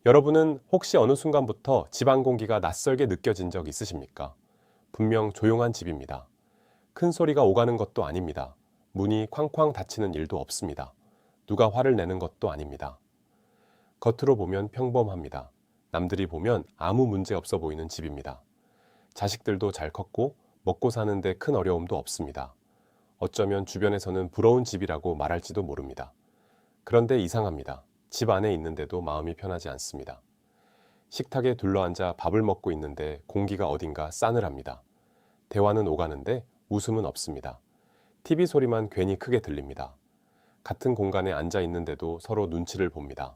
여러분은 혹시 어느 순간부터 집 안 공기가 낯설게 느껴진 적 있으십니까? 분명 조용한 집입니다. 큰 소리가 오가는 것도 아닙니다. 문이 쾅쾅 닫히는 일도 없습니다. 누가 화를 내는 것도 아닙니다. 겉으로 보면 평범합니다. 남들이 보면 아무 문제 없어 보이는 집입니다. 자식들도 잘 컸고 먹고 사는데 큰 어려움도 없습니다. 어쩌면 주변에서는 부러운 집이라고 말할지도 모릅니다. 그런데 이상합니다. 집 안에 있는데도 마음이 편하지 않습니다. 식탁에 둘러앉아 밥을 먹고 있는데 공기가 어딘가 싸늘합니다. 대화는 오가는데 웃음은 없습니다. TV 소리만 괜히 크게 들립니다. 같은 공간에 앉아 있는데도 서로 눈치를 봅니다.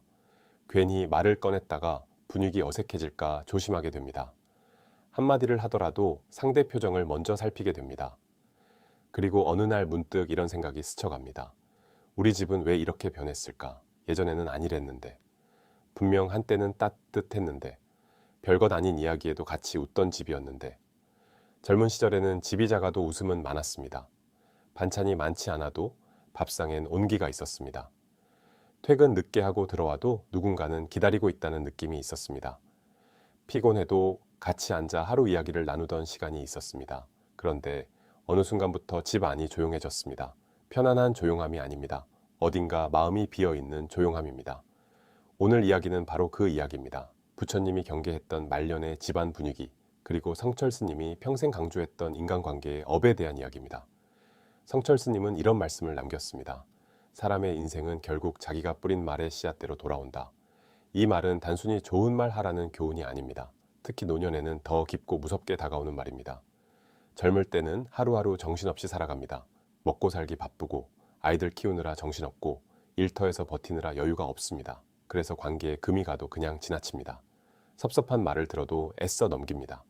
괜히 말을 꺼냈다가 분위기 어색해질까 조심하게 됩니다. 한마디를 하더라도 상대 표정을 먼저 살피게 됩니다. 그리고 어느 날 문득 이런 생각이 스쳐갑니다. 우리 집은 왜 이렇게 변했을까? 예전에는 아니랬는데. 분명 한때는 따뜻했는데. 별것 아닌 이야기에도 같이 웃던 집이었는데. 젊은 시절에는 집이 작아도 웃음은 많았습니다. 반찬이 많지 않아도 밥상엔 온기가 있었습니다. 퇴근 늦게 하고 들어와도 누군가는 기다리고 있다는 느낌이 있었습니다. 피곤해도 같이 앉아 하루 이야기를 나누던 시간이 있었습니다. 그런데 어느 순간부터 집 안이 조용해졌습니다. 편안한 조용함이 아닙니다. 어딘가 마음이 비어있는 조용함입니다. 오늘 이야기는 바로 그 이야기입니다. 부처님이 경계했던 말년의 집안 분위기, 그리고 성철 스님이 평생 강조했던 인간관계의 업에 대한 이야기입니다. 성철 스님은 이런 말씀을 남겼습니다. 사람의 인생은 결국 자기가 뿌린 말의 씨앗대로 돌아온다. 이 말은 단순히 좋은 말 하라는 교훈이 아닙니다. 특히 노년에는 더 깊고 무섭게 다가오는 말입니다. 젊을 때는 하루하루 정신없이 살아갑니다. 먹고 살기 바쁘고 아이들 키우느라 정신없고 일터에서 버티느라 여유가 없습니다. 그래서 관계에 금이 가도 그냥 지나칩니다. 섭섭한 말을 들어도 애써 넘깁니다.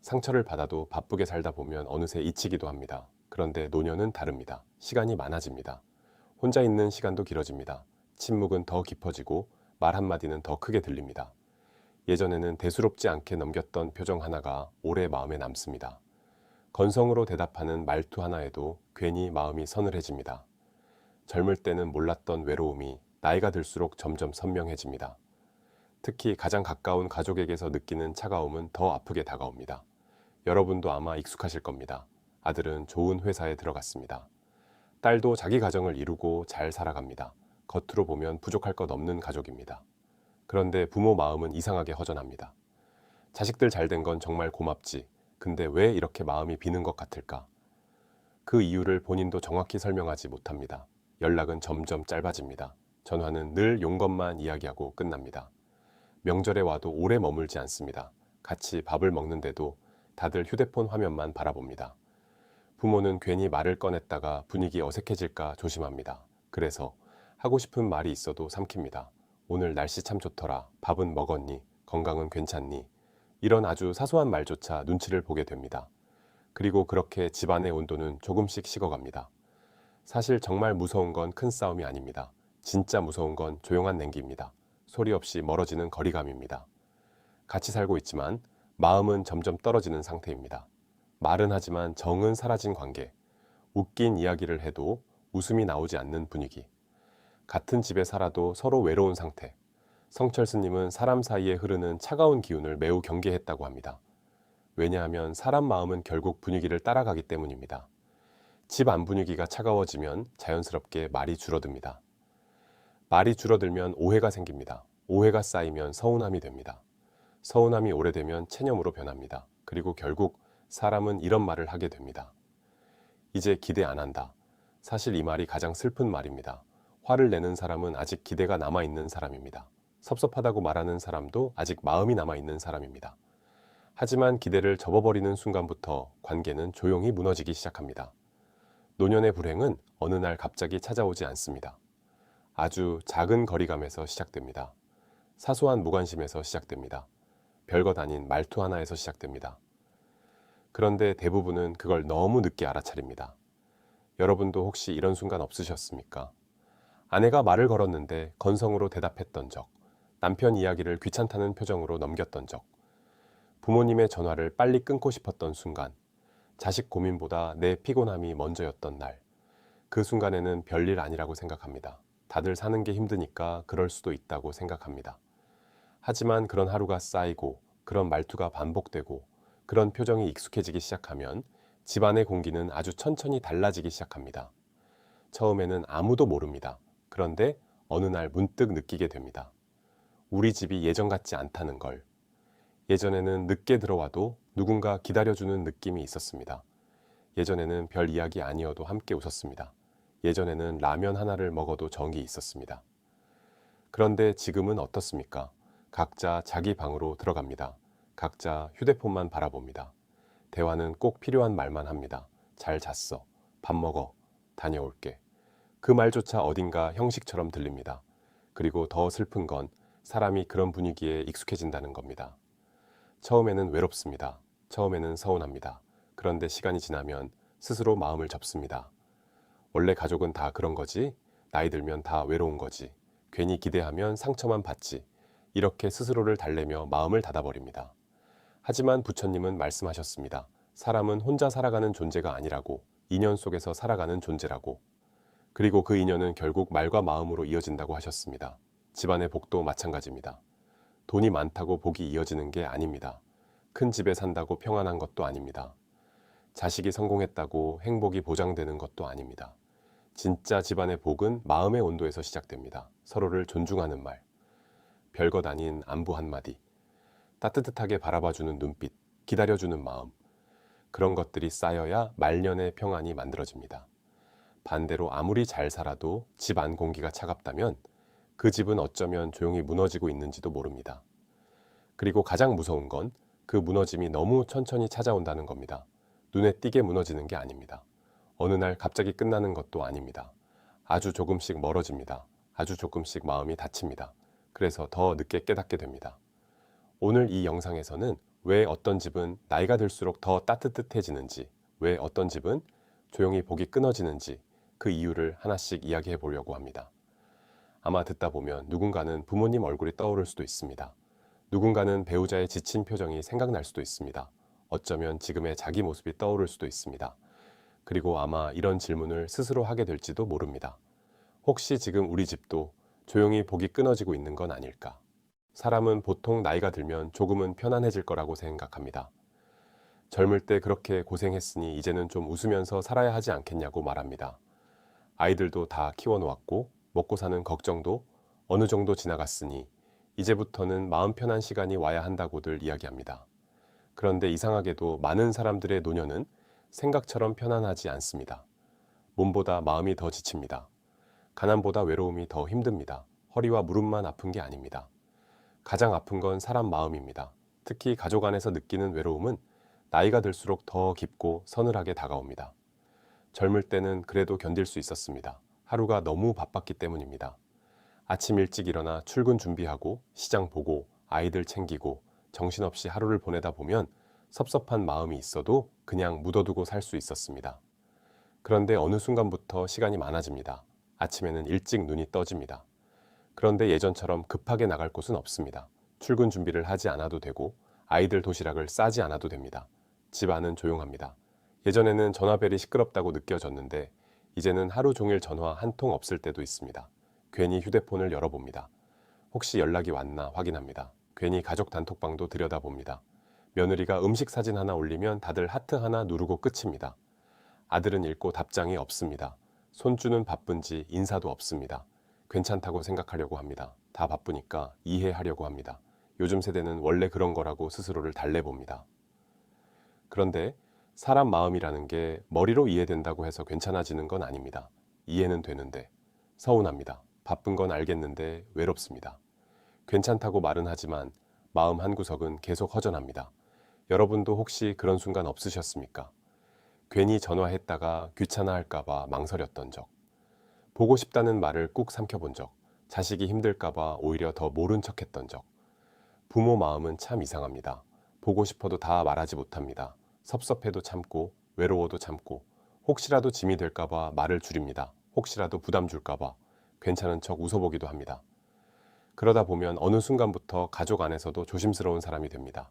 상처를 받아도 바쁘게 살다 보면 어느새 잊히기도 합니다. 그런데 노년은 다릅니다. 시간이 많아집니다. 혼자 있는 시간도 길어집니다. 침묵은 더 깊어지고 말 한마디는 더 크게 들립니다. 예전에는 대수롭지 않게 넘겼던 표정 하나가 오래 마음에 남습니다. 건성으로 대답하는 말투 하나에도 괜히 마음이 서늘해집니다. 젊을 때는 몰랐던 외로움이 나이가 들수록 점점 선명해집니다. 특히 가장 가까운 가족에게서 느끼는 차가움은 더 아프게 다가옵니다. 여러분도 아마 익숙하실 겁니다. 아들은 좋은 회사에 들어갔습니다. 딸도 자기 가정을 이루고 잘 살아갑니다. 겉으로 보면 부족할 것 없는 가족입니다. 그런데 부모 마음은 이상하게 허전합니다. 자식들 잘 된 건 정말 고맙지. 근데 왜 이렇게 마음이 비는 것 같을까? 그 이유를 본인도 정확히 설명하지 못합니다. 연락은 점점 짧아집니다. 전화는 늘 용건만 이야기하고 끝납니다. 명절에 와도 오래 머물지 않습니다. 같이 밥을 먹는데도 다들 휴대폰 화면만 바라봅니다. 부모는 괜히 말을 꺼냈다가 분위기 어색해질까 조심합니다. 그래서 하고 싶은 말이 있어도 삼킵니다. 오늘 날씨 참 좋더라. 밥은 먹었니? 건강은 괜찮니? 이런 아주 사소한 말조차 눈치를 보게 됩니다. 그리고 그렇게 집안의 온도는 조금씩 식어갑니다. 사실 정말 무서운 건 큰 싸움이 아닙니다. 진짜 무서운 건 조용한 냉기입니다. 소리 없이 멀어지는 거리감입니다. 같이 살고 있지만 마음은 점점 떨어지는 상태입니다. 말은 하지만 정은 사라진 관계. 웃긴 이야기를 해도 웃음이 나오지 않는 분위기. 같은 집에 살아도 서로 외로운 상태. 성철 스님은 사람 사이에 흐르는 차가운 기운을 매우 경계했다고 합니다. 왜냐하면 사람 마음은 결국 분위기를 따라가기 때문입니다. 집 안 분위기가 차가워지면 자연스럽게 말이 줄어듭니다. 말이 줄어들면 오해가 생깁니다. 오해가 쌓이면 서운함이 됩니다. 서운함이 오래되면 체념으로 변합니다. 그리고 결국 사람은 이런 말을 하게 됩니다. 이제 기대 안 한다. 사실 이 말이 가장 슬픈 말입니다. 화를 내는 사람은 아직 기대가 남아있는 사람입니다. 섭섭하다고 말하는 사람도 아직 마음이 남아있는 사람입니다. 하지만 기대를 접어버리는 순간부터 관계는 조용히 무너지기 시작합니다. 노년의 불행은 어느 날 갑자기 찾아오지 않습니다. 아주 작은 거리감에서 시작됩니다. 사소한 무관심에서 시작됩니다. 별것 아닌 말투 하나에서 시작됩니다. 그런데 대부분은 그걸 너무 늦게 알아차립니다. 여러분도 혹시 이런 순간 없으셨습니까? 아내가 말을 걸었는데 건성으로 대답했던 적, 남편 이야기를 귀찮다는 표정으로 넘겼던 적, 부모님의 전화를 빨리 끊고 싶었던 순간, 자식 고민보다 내 피곤함이 먼저였던 날, 그 순간에는 별일 아니라고 생각합니다. 다들 사는 게 힘드니까 그럴 수도 있다고 생각합니다. 하지만 그런 하루가 쌓이고 그런 말투가 반복되고 그런 표정이 익숙해지기 시작하면 집안의 공기는 아주 천천히 달라지기 시작합니다. 처음에는 아무도 모릅니다. 그런데 어느 날 문득 느끼게 됩니다. 우리 집이 예전 같지 않다는 걸. 예전에는 늦게 들어와도 누군가 기다려주는 느낌이 있었습니다. 예전에는 별 이야기 아니어도 함께 웃었습니다. 예전에는 라면 하나를 먹어도 정이 있었습니다. 그런데 지금은 어떻습니까? 각자 자기 방으로 들어갑니다. 각자 휴대폰만 바라봅니다. 대화는 꼭 필요한 말만 합니다. 잘 잤어. 밥 먹어. 다녀올게. 그 말조차 어딘가 형식처럼 들립니다. 그리고 더 슬픈 건 사람이 그런 분위기에 익숙해진다는 겁니다. 처음에는 외롭습니다. 처음에는 서운합니다. 그런데 시간이 지나면 스스로 마음을 접습니다. 원래 가족은 다 그런 거지. 나이 들면 다 외로운 거지. 괜히 기대하면 상처만 받지. 이렇게 스스로를 달래며 마음을 닫아버립니다. 하지만 부처님은 말씀하셨습니다. 사람은 혼자 살아가는 존재가 아니라고, 인연 속에서 살아가는 존재라고. 그리고 그 인연은 결국 말과 마음으로 이어진다고 하셨습니다. 집안의 복도 마찬가지입니다. 돈이 많다고 복이 이어지는 게 아닙니다. 큰 집에 산다고 평안한 것도 아닙니다. 자식이 성공했다고 행복이 보장되는 것도 아닙니다. 진짜 집안의 복은 마음의 온도에서 시작됩니다. 서로를 존중하는 말, 별것 아닌 안부 한마디, 따뜻하게 바라봐주는 눈빛, 기다려주는 마음, 그런 것들이 쌓여야 말년의 평안이 만들어집니다. 반대로 아무리 잘 살아도 집 안 공기가 차갑다면 그 집은 어쩌면 조용히 무너지고 있는지도 모릅니다. 그리고 가장 무서운 건 그 무너짐이 너무 천천히 찾아온다는 겁니다. 눈에 띄게 무너지는 게 아닙니다. 어느 날 갑자기 끝나는 것도 아닙니다. 아주 조금씩 멀어집니다. 아주 조금씩 마음이 다칩니다. 그래서 더 늦게 깨닫게 됩니다. 오늘 이 영상에서는 왜 어떤 집은 나이가 들수록 더 따뜻해지는지, 왜 어떤 집은 조용히 복이 끊어지는지 그 이유를 하나씩 이야기해 보려고 합니다. 아마 듣다 보면 누군가는 부모님 얼굴이 떠오를 수도 있습니다. 누군가는 배우자의 지친 표정이 생각날 수도 있습니다. 어쩌면 지금의 자기 모습이 떠오를 수도 있습니다. 그리고 아마 이런 질문을 스스로 하게 될지도 모릅니다. 혹시 지금 우리 집도 조용히 복이 끊어지고 있는 건 아닐까? 사람은 보통 나이가 들면 조금은 편안해질 거라고 생각합니다. 젊을 때 그렇게 고생했으니 이제는 좀 웃으면서 살아야 하지 않겠냐고 말합니다. 아이들도 다 키워놓았고 먹고 사는 걱정도 어느 정도 지나갔으니 이제부터는 마음 편한 시간이 와야 한다고들 이야기합니다. 그런데 이상하게도 많은 사람들의 노년은 생각처럼 편안하지 않습니다. 몸보다 마음이 더 지칩니다. 가난보다 외로움이 더 힘듭니다. 허리와 무릎만 아픈 게 아닙니다. 가장 아픈 건 사람 마음입니다. 특히 가족 안에서 느끼는 외로움은 나이가 들수록 더 깊고 서늘하게 다가옵니다. 젊을 때는 그래도 견딜 수 있었습니다. 하루가 너무 바빴기 때문입니다. 아침 일찍 일어나 출근 준비하고 시장 보고 아이들 챙기고 정신없이 하루를 보내다 보면 섭섭한 마음이 있어도 그냥 묻어두고 살 수 있었습니다. 그런데 어느 순간부터 시간이 많아집니다. 아침에는 일찍 눈이 떠집니다. 그런데 예전처럼 급하게 나갈 곳은 없습니다. 출근 준비를 하지 않아도 되고 아이들 도시락을 싸지 않아도 됩니다. 집 안은 조용합니다. 예전에는 전화벨이 시끄럽다고 느껴졌는데 이제는 하루 종일 전화 한 통 없을 때도 있습니다. 괜히 휴대폰을 열어봅니다. 혹시 연락이 왔나 확인합니다. 괜히 가족 단톡방도 들여다봅니다. 며느리가 음식 사진 하나 올리면 다들 하트 하나 누르고 끝입니다. 아들은 읽고 답장이 없습니다. 손주는 바쁜지 인사도 없습니다. 괜찮다고 생각하려고 합니다. 다 바쁘니까 이해하려고 합니다. 요즘 세대는 원래 그런 거라고 스스로를 달래봅니다. 그런데 사람 마음이라는 게 머리로 이해된다고 해서 괜찮아지는 건 아닙니다. 이해는 되는데 서운합니다. 바쁜 건 알겠는데 외롭습니다. 괜찮다고 말은 하지만 마음 한구석은 계속 허전합니다. 여러분도 혹시 그런 순간 없으셨습니까? 괜히 전화했다가 귀찮아할까봐 망설였던 적, 보고 싶다는 말을 꾹 삼켜본 적, 자식이 힘들까봐 오히려 더 모른 척했던 적. 부모 마음은 참 이상합니다. 보고 싶어도 다 말하지 못합니다. 섭섭해도 참고 외로워도 참고 혹시라도 짐이 될까봐 말을 줄입니다. 혹시라도 부담 줄까봐 괜찮은 척 웃어보기도 합니다. 그러다 보면 어느 순간부터 가족 안에서도 조심스러운 사람이 됩니다.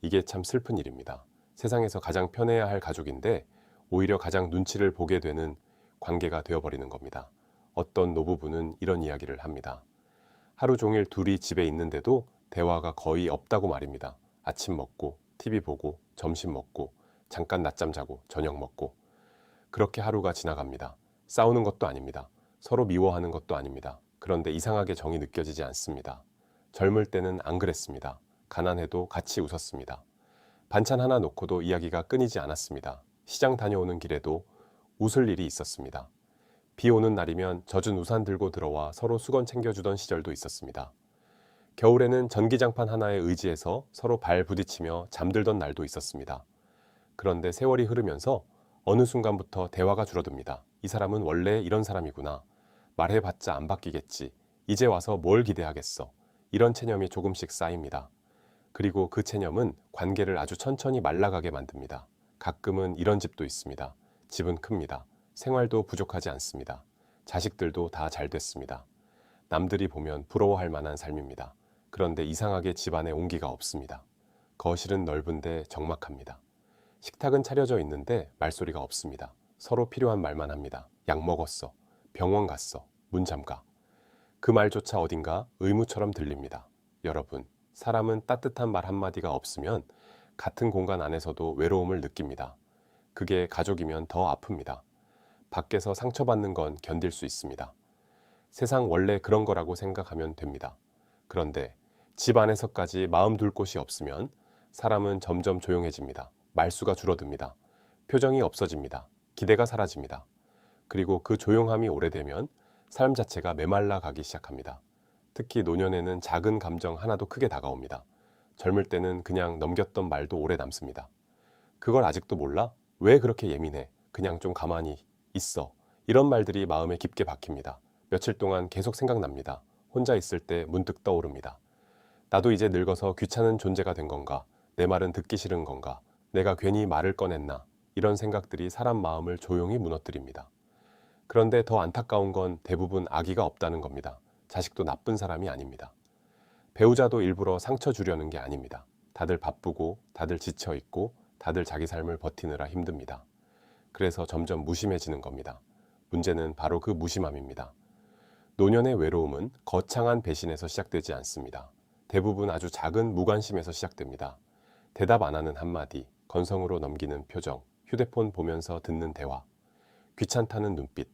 이게 참 슬픈 일입니다. 세상에서 가장 편해야 할 가족인데 오히려 가장 눈치를 보게 되는 관계가 되어버리는 겁니다. 어떤 노부부는 이런 이야기를 합니다. 하루 종일 둘이 집에 있는데도 대화가 거의 없다고 말입니다. 아침 먹고, TV 보고, 점심 먹고, 잠깐 낮잠 자고, 저녁 먹고. 그렇게 하루가 지나갑니다. 싸우는 것도 아닙니다. 서로 미워하는 것도 아닙니다. 그런데 이상하게 정이 느껴지지 않습니다. 젊을 때는 안 그랬습니다. 가난해도 같이 웃었습니다. 반찬 하나 놓고도 이야기가 끊이지 않았습니다. 시장 다녀오는 길에도 웃을 일이 있었습니다. 비 오는 날이면 젖은 우산 들고 들어와 서로 수건 챙겨주던 시절도 있었습니다. 겨울에는 전기장판 하나에 의지해서 서로 발 부딪히며 잠들던 날도 있었습니다. 그런데 세월이 흐르면서 어느 순간부터 대화가 줄어듭니다. 이 사람은 원래 이런 사람이구나. 말해봤자 안 바뀌겠지. 이제 와서 뭘 기대하겠어. 이런 체념이 조금씩 쌓입니다. 그리고 그 체념은 관계를 아주 천천히 말라가게 만듭니다. 가끔은 이런 집도 있습니다. 집은 큽니다. 생활도 부족하지 않습니다. 자식들도 다 잘 됐습니다. 남들이 보면 부러워할 만한 삶입니다. 그런데 이상하게 집안에 온기가 없습니다. 거실은 넓은데 적막합니다. 식탁은 차려져 있는데 말소리가 없습니다. 서로 필요한 말만 합니다. 약 먹었어. 병원 갔어. 문 잠가. 그 말조차 어딘가 의무처럼 들립니다. 여러분, 사람은 따뜻한 말 한마디가 없으면 같은 공간 안에서도 외로움을 느낍니다. 그게 가족이면 더 아픕니다. 밖에서 상처받는 건 견딜 수 있습니다. 세상 원래 그런 거라고 생각하면 됩니다. 그런데 집 안에서까지 마음 둘 곳이 없으면 사람은 점점 조용해집니다. 말수가 줄어듭니다. 표정이 없어집니다. 기대가 사라집니다. 그리고 그 조용함이 오래되면 삶 자체가 메말라 가기 시작합니다. 특히 노년에는 작은 감정 하나도 크게 다가옵니다. 젊을 때는 그냥 넘겼던 말도 오래 남습니다. 그걸 아직도 몰라? 왜 그렇게 예민해? 그냥 좀 가만히 있어. 이런 말들이 마음에 깊게 박힙니다. 며칠 동안 계속 생각납니다. 혼자 있을 때 문득 떠오릅니다. 나도 이제 늙어서 귀찮은 존재가 된 건가? 내 말은 듣기 싫은 건가? 내가 괜히 말을 꺼냈나? 이런 생각들이 사람 마음을 조용히 무너뜨립니다. 그런데 더 안타까운 건 대부분 악의가 없다는 겁니다. 자식도 나쁜 사람이 아닙니다. 배우자도 일부러 상처 주려는 게 아닙니다. 다들 바쁘고, 다들 지쳐있고, 다들 자기 삶을 버티느라 힘듭니다. 그래서 점점 무심해지는 겁니다. 문제는 바로 그 무심함입니다. 노년의 외로움은 거창한 배신에서 시작되지 않습니다. 대부분 아주 작은 무관심에서 시작됩니다. 대답 안 하는 한마디, 건성으로 넘기는 표정, 휴대폰 보면서 듣는 대화, 귀찮다는 눈빛,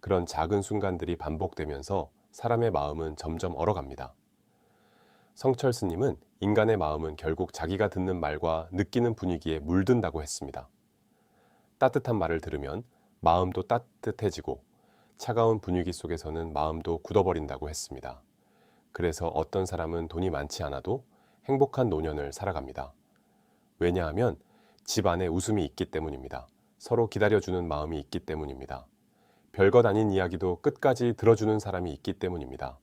그런 작은 순간들이 반복되면서 사람의 마음은 점점 얼어갑니다. 성철 스님은 인간의 마음은 결국 자기가 듣는 말과 느끼는 분위기에 물든다고 했습니다. 따뜻한 말을 들으면 마음도 따뜻해지고 차가운 분위기 속에서는 마음도 굳어버린다고 했습니다. 그래서 어떤 사람은 돈이 많지 않아도 행복한 노년을 살아갑니다. 왜냐하면 집 안에 웃음이 있기 때문입니다. 서로 기다려주는 마음이 있기 때문입니다. 별것 아닌 이야기도 끝까지 들어주는 사람이 있기 때문입니다.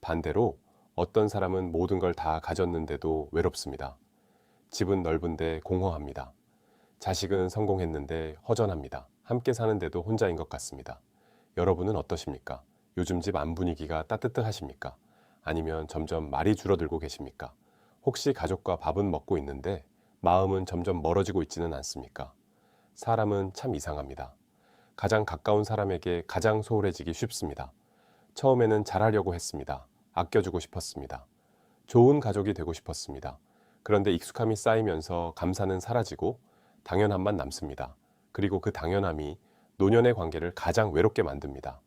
반대로 어떤 사람은 모든 걸 다 가졌는데도 외롭습니다. 집은 넓은데 공허합니다. 자식은 성공했는데 허전합니다. 함께 사는데도 혼자인 것 같습니다. 여러분은 어떠십니까? 요즘 집 안 분위기가 따뜻하십니까? 아니면 점점 말이 줄어들고 계십니까? 혹시 가족과 밥은 먹고 있는데 마음은 점점 멀어지고 있지는 않습니까? 사람은 참 이상합니다. 가장 가까운 사람에게 가장 소홀해지기 쉽습니다. 처음에는 잘하려고 했습니다. 아껴주고 싶었습니다. 좋은 가족이 되고 싶었습니다. 그런데 익숙함이 쌓이면서 감사는 사라지고 당연함만 남습니다. 그리고 그 당연함이 노년의 관계를 가장 외롭게 만듭니다.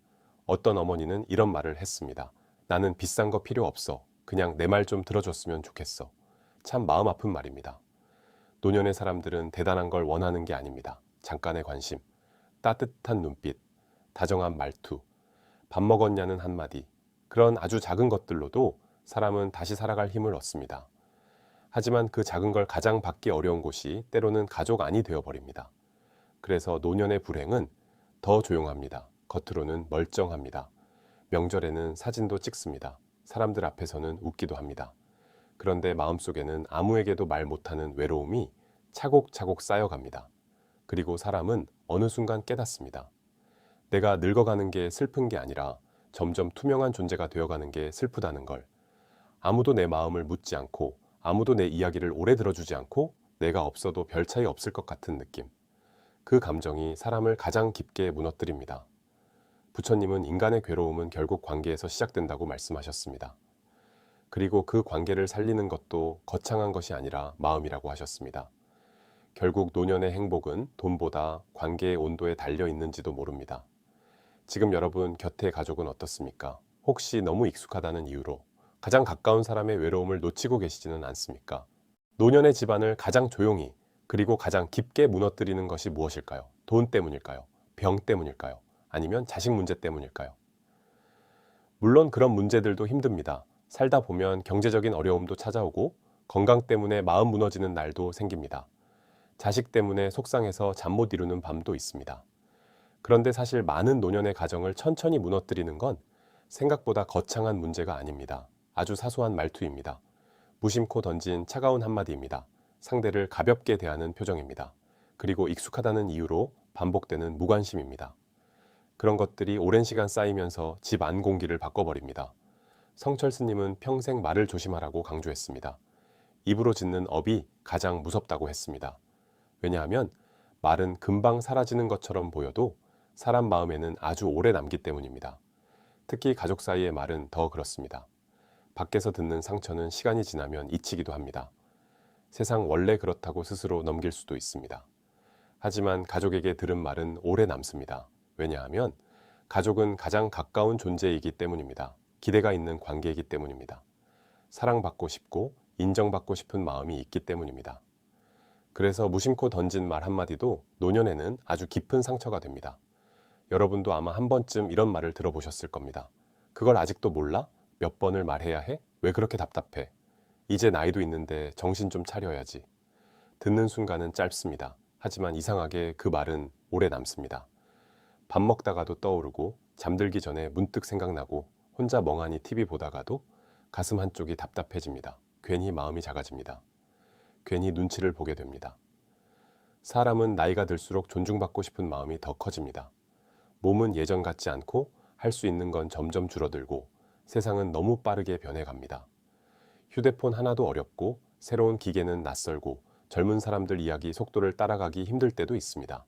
어떤 어머니는 이런 말을 했습니다. 나는 비싼 거 필요 없어. 그냥 내 말 좀 들어줬으면 좋겠어. 참 마음 아픈 말입니다. 노년의 사람들은 대단한 걸 원하는 게 아닙니다. 잠깐의 관심, 따뜻한 눈빛, 다정한 말투, 밥 먹었냐는 한마디, 그런 아주 작은 것들로도 사람은 다시 살아갈 힘을 얻습니다. 하지만 그 작은 걸 가장 받기 어려운 곳이 때로는 가족 안이 되어버립니다. 그래서 노년의 불행은 더 조용합니다. 겉으로는 멀쩡합니다. 명절에는 사진도 찍습니다. 사람들 앞에서는 웃기도 합니다. 그런데 마음속에는 아무에게도 말 못하는 외로움이 차곡차곡 쌓여갑니다. 그리고 사람은 어느 순간 깨닫습니다. 내가 늙어가는 게 슬픈 게 아니라 점점 투명한 존재가 되어가는 게 슬프다는 걸. 아무도 내 마음을 묻지 않고 아무도 내 이야기를 오래 들어주지 않고 내가 없어도 별 차이 없을 것 같은 느낌. 그 감정이 사람을 가장 깊게 무너뜨립니다. 부처님은 인간의 괴로움은 결국 관계에서 시작된다고 말씀하셨습니다. 그리고 그 관계를 살리는 것도 거창한 것이 아니라 마음이라고 하셨습니다. 결국 노년의 행복은 돈보다 관계의 온도에 달려 있는지도 모릅니다. 지금 여러분 곁의 가족은 어떻습니까? 혹시 너무 익숙하다는 이유로 가장 가까운 사람의 외로움을 놓치고 계시지는 않습니까? 노년의 집안을 가장 조용히 그리고 가장 깊게 무너뜨리는 것이 무엇일까요? 돈 때문일까요? 병 때문일까요? 아니면 자식 문제 때문일까요? 물론 그런 문제들도 힘듭니다. 살다 보면 경제적인 어려움도 찾아오고 건강 때문에 마음 무너지는 날도 생깁니다. 자식 때문에 속상해서 잠 못 이루는 밤도 있습니다. 그런데 사실 많은 노년의 가정을 천천히 무너뜨리는 건 생각보다 거창한 문제가 아닙니다. 아주 사소한 말투입니다. 무심코 던진 차가운 한마디입니다. 상대를 가볍게 대하는 표정입니다. 그리고 익숙하다는 이유로 반복되는 무관심입니다. 그런 것들이 오랜 시간 쌓이면서 집 안 공기를 바꿔버립니다. 성철 스님은 평생 말을 조심하라고 강조했습니다. 입으로 짓는 업이 가장 무섭다고 했습니다. 왜냐하면 말은 금방 사라지는 것처럼 보여도 사람 마음에는 아주 오래 남기 때문입니다. 특히 가족 사이의 말은 더 그렇습니다. 밖에서 듣는 상처는 시간이 지나면 잊히기도 합니다. 세상 원래 그렇다고 스스로 넘길 수도 있습니다. 하지만 가족에게 들은 말은 오래 남습니다. 왜냐하면 가족은 가장 가까운 존재이기 때문입니다. 기대가 있는 관계이기 때문입니다. 사랑받고 싶고 인정받고 싶은 마음이 있기 때문입니다. 그래서 무심코 던진 말 한마디도 노년에는 아주 깊은 상처가 됩니다. 여러분도 아마 한 번쯤 이런 말을 들어보셨을 겁니다. 그걸 아직도 몰라? 몇 번을 말해야 해? 왜 그렇게 답답해? 이제 나이도 있는데 정신 좀 차려야지. 듣는 순간은 짧습니다. 하지만 이상하게 그 말은 오래 남습니다. 밥 먹다가도 떠오르고 잠들기 전에 문득 생각나고 혼자 멍하니 TV 보다가도 가슴 한쪽이 답답해집니다. 괜히 마음이 작아집니다. 괜히 눈치를 보게 됩니다. 사람은 나이가 들수록 존중받고 싶은 마음이 더 커집니다. 몸은 예전 같지 않고 할 수 있는 건 점점 줄어들고 세상은 너무 빠르게 변해갑니다. 휴대폰 하나도 어렵고 새로운 기계는 낯설고 젊은 사람들 이야기 속도를 따라가기 힘들 때도 있습니다.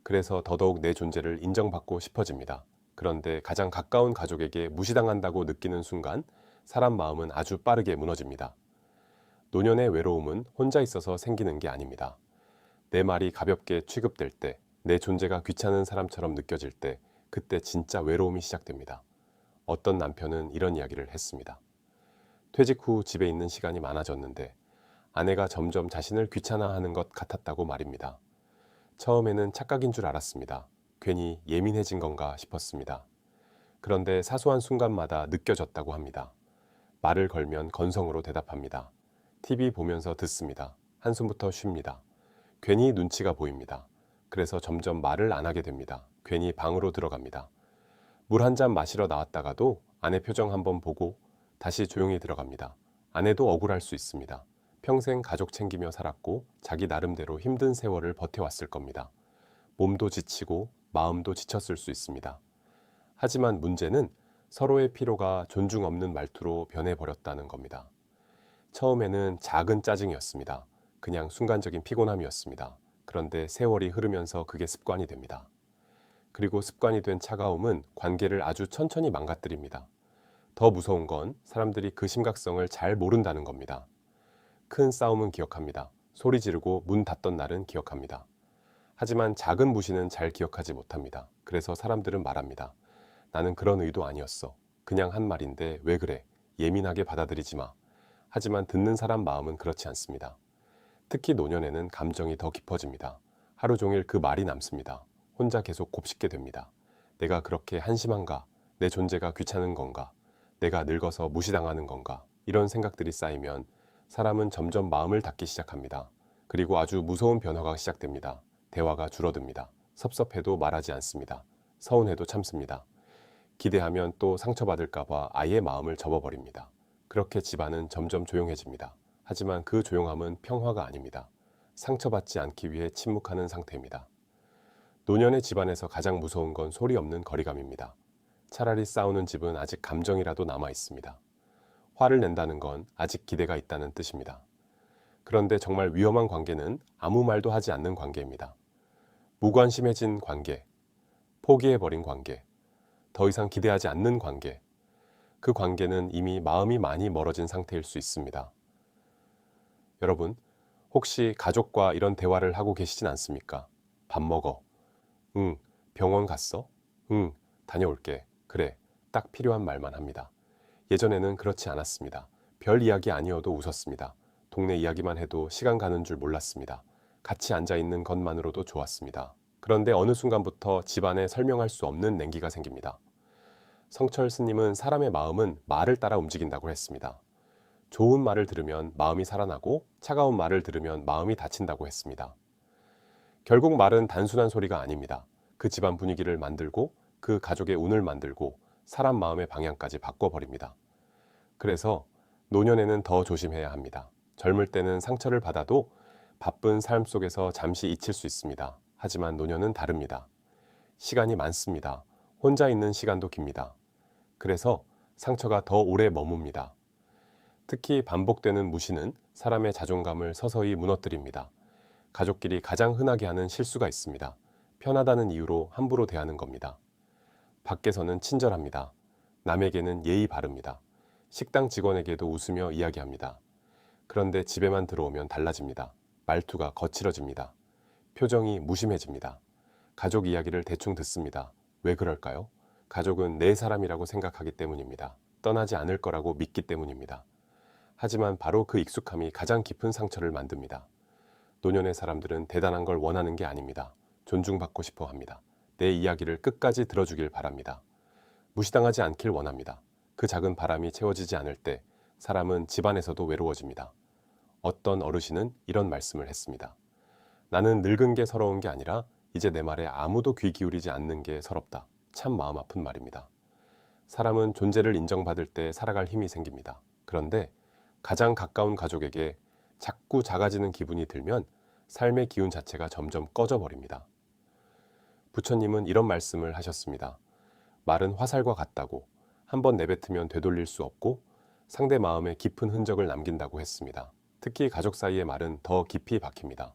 그래서 더더욱 내 존재를 인정받고 싶어집니다. 그런데 가장 가까운 가족에게 무시당한다고 느끼는 순간 사람 마음은 아주 빠르게 무너집니다. 노년의 외로움은 혼자 있어서 생기는 게 아닙니다. 내 말이 가볍게 취급될 때, 내 존재가 귀찮은 사람처럼 느껴질 때, 그때 진짜 외로움이 시작됩니다. 어떤 남편은 이런 이야기를 했습니다. 퇴직 후 집에 있는 시간이 많아졌는데 아내가 점점 자신을 귀찮아하는 것 같았다고 말입니다. 처음에는 착각인 줄 알았습니다. 괜히 예민해진 건가 싶었습니다. 그런데 사소한 순간마다 느껴졌다고 합니다. 말을 걸면 건성으로 대답합니다. TV 보면서 듣습니다. 한숨부터 쉽니다. 괜히 눈치가 보입니다. 그래서 점점 말을 안 하게 됩니다. 괜히 방으로 들어갑니다. 물 한 잔 마시러 나왔다가도 아내 표정 한번 보고 다시 조용히 들어갑니다. 아내도 억울할 수 있습니다. 평생 가족 챙기며 살았고 자기 나름대로 힘든 세월을 버텨왔을 겁니다. 몸도 지치고 마음도 지쳤을 수 있습니다. 하지만 문제는 서로의 피로가 존중 없는 말투로 변해버렸다는 겁니다. 처음에는 작은 짜증이었습니다. 그냥 순간적인 피곤함이었습니다. 그런데 세월이 흐르면서 그게 습관이 됩니다. 그리고 습관이 된 차가움은 관계를 아주 천천히 망가뜨립니다. 더 무서운 건 사람들이 그 심각성을 잘 모른다는 겁니다. 큰 싸움은 기억합니다. 소리 지르고 문 닫던 날은 기억합니다. 하지만 작은 무시는 잘 기억하지 못합니다. 그래서 사람들은 말합니다. 나는 그런 의도 아니었어. 그냥 한 말인데 왜 그래? 예민하게 받아들이지 마. 하지만 듣는 사람 마음은 그렇지 않습니다. 특히 노년에는 감정이 더 깊어집니다. 하루 종일 그 말이 남습니다. 혼자 계속 곱씹게 됩니다. 내가 그렇게 한심한가? 내 존재가 귀찮은 건가? 내가 늙어서 무시당하는 건가? 이런 생각들이 쌓이면 사람은 점점 마음을 닫기 시작합니다. 그리고 아주 무서운 변화가 시작됩니다. 대화가 줄어듭니다. 섭섭해도 말하지 않습니다. 서운해도 참습니다. 기대하면 또 상처받을까봐 아예 마음을 접어버립니다. 그렇게 집안은 점점 조용해집니다. 하지만 그 조용함은 평화가 아닙니다. 상처받지 않기 위해 침묵하는 상태입니다. 노년의 집안에서 가장 무서운 건 소리 없는 거리감입니다. 차라리 싸우는 집은 아직 감정이라도 남아 있습니다. 화를 낸다는 건 아직 기대가 있다는 뜻입니다. 그런데 정말 위험한 관계는 아무 말도 하지 않는 관계입니다. 무관심해진 관계, 포기해버린 관계, 더 이상 기대하지 않는 관계. 그 관계는 이미 마음이 많이 멀어진 상태일 수 있습니다. 여러분, 혹시 가족과 이런 대화를 하고 계시진 않습니까? 밥 먹어. 응. 병원 갔어? 응. 다녀올게. 그래. 딱 필요한 말만 합니다. 예전에는 그렇지 않았습니다. 별 이야기 아니어도 웃었습니다. 동네 이야기만 해도 시간 가는 줄 몰랐습니다. 같이 앉아 있는 것만으로도 좋았습니다. 그런데 어느 순간부터 집안에 설명할 수 없는 냉기가 생깁니다. 성철 스님은 사람의 마음은 말을 따라 움직인다고 했습니다. 좋은 말을 들으면 마음이 살아나고 차가운 말을 들으면 마음이 다친다고 했습니다. 결국 말은 단순한 소리가 아닙니다. 그 집안 분위기를 만들고 그 가족의 운을 만들고 사람 마음의 방향까지 바꿔버립니다. 그래서 노년에는 더 조심해야 합니다. 젊을 때는 상처를 받아도 바쁜 삶 속에서 잠시 잊힐 수 있습니다. 하지만 노년은 다릅니다. 시간이 많습니다. 혼자 있는 시간도 깁니다. 그래서 상처가 더 오래 머뭅니다. 특히 반복되는 무시는 사람의 자존감을 서서히 무너뜨립니다. 가족끼리 가장 흔하게 하는 실수가 있습니다. 편하다는 이유로 함부로 대하는 겁니다. 밖에서는 친절합니다. 남에게는 예의 바릅니다. 식당 직원에게도 웃으며 이야기합니다. 그런데 집에만 들어오면 달라집니다. 말투가 거칠어집니다. 표정이 무심해집니다. 가족 이야기를 대충 듣습니다. 왜 그럴까요? 가족은 내 사람이라고 생각하기 때문입니다. 떠나지 않을 거라고 믿기 때문입니다. 하지만 바로 그 익숙함이 가장 깊은 상처를 만듭니다. 노년의 사람들은 대단한 걸 원하는 게 아닙니다. 존중받고 싶어 합니다. 내 이야기를 끝까지 들어주길 바랍니다. 무시당하지 않길 원합니다. 그 작은 바람이 채워지지 않을 때 사람은 집안에서도 외로워집니다. 어떤 어르신은 이런 말씀을 했습니다. 나는 늙은 게 서러운 게 아니라 이제 내 말에 아무도 귀 기울이지 않는 게 서럽다. 참 마음 아픈 말입니다. 사람은 존재를 인정받을 때 살아갈 힘이 생깁니다. 그런데 가장 가까운 가족에게 자꾸 작아지는 기분이 들면 삶의 기운 자체가 점점 꺼져버립니다. 부처님은 이런 말씀을 하셨습니다. 말은 화살과 같다고 한번 내뱉으면 되돌릴 수 없고 상대 마음에 깊은 흔적을 남긴다고 했습니다. 특히 가족 사이의 말은 더 깊이 박힙니다.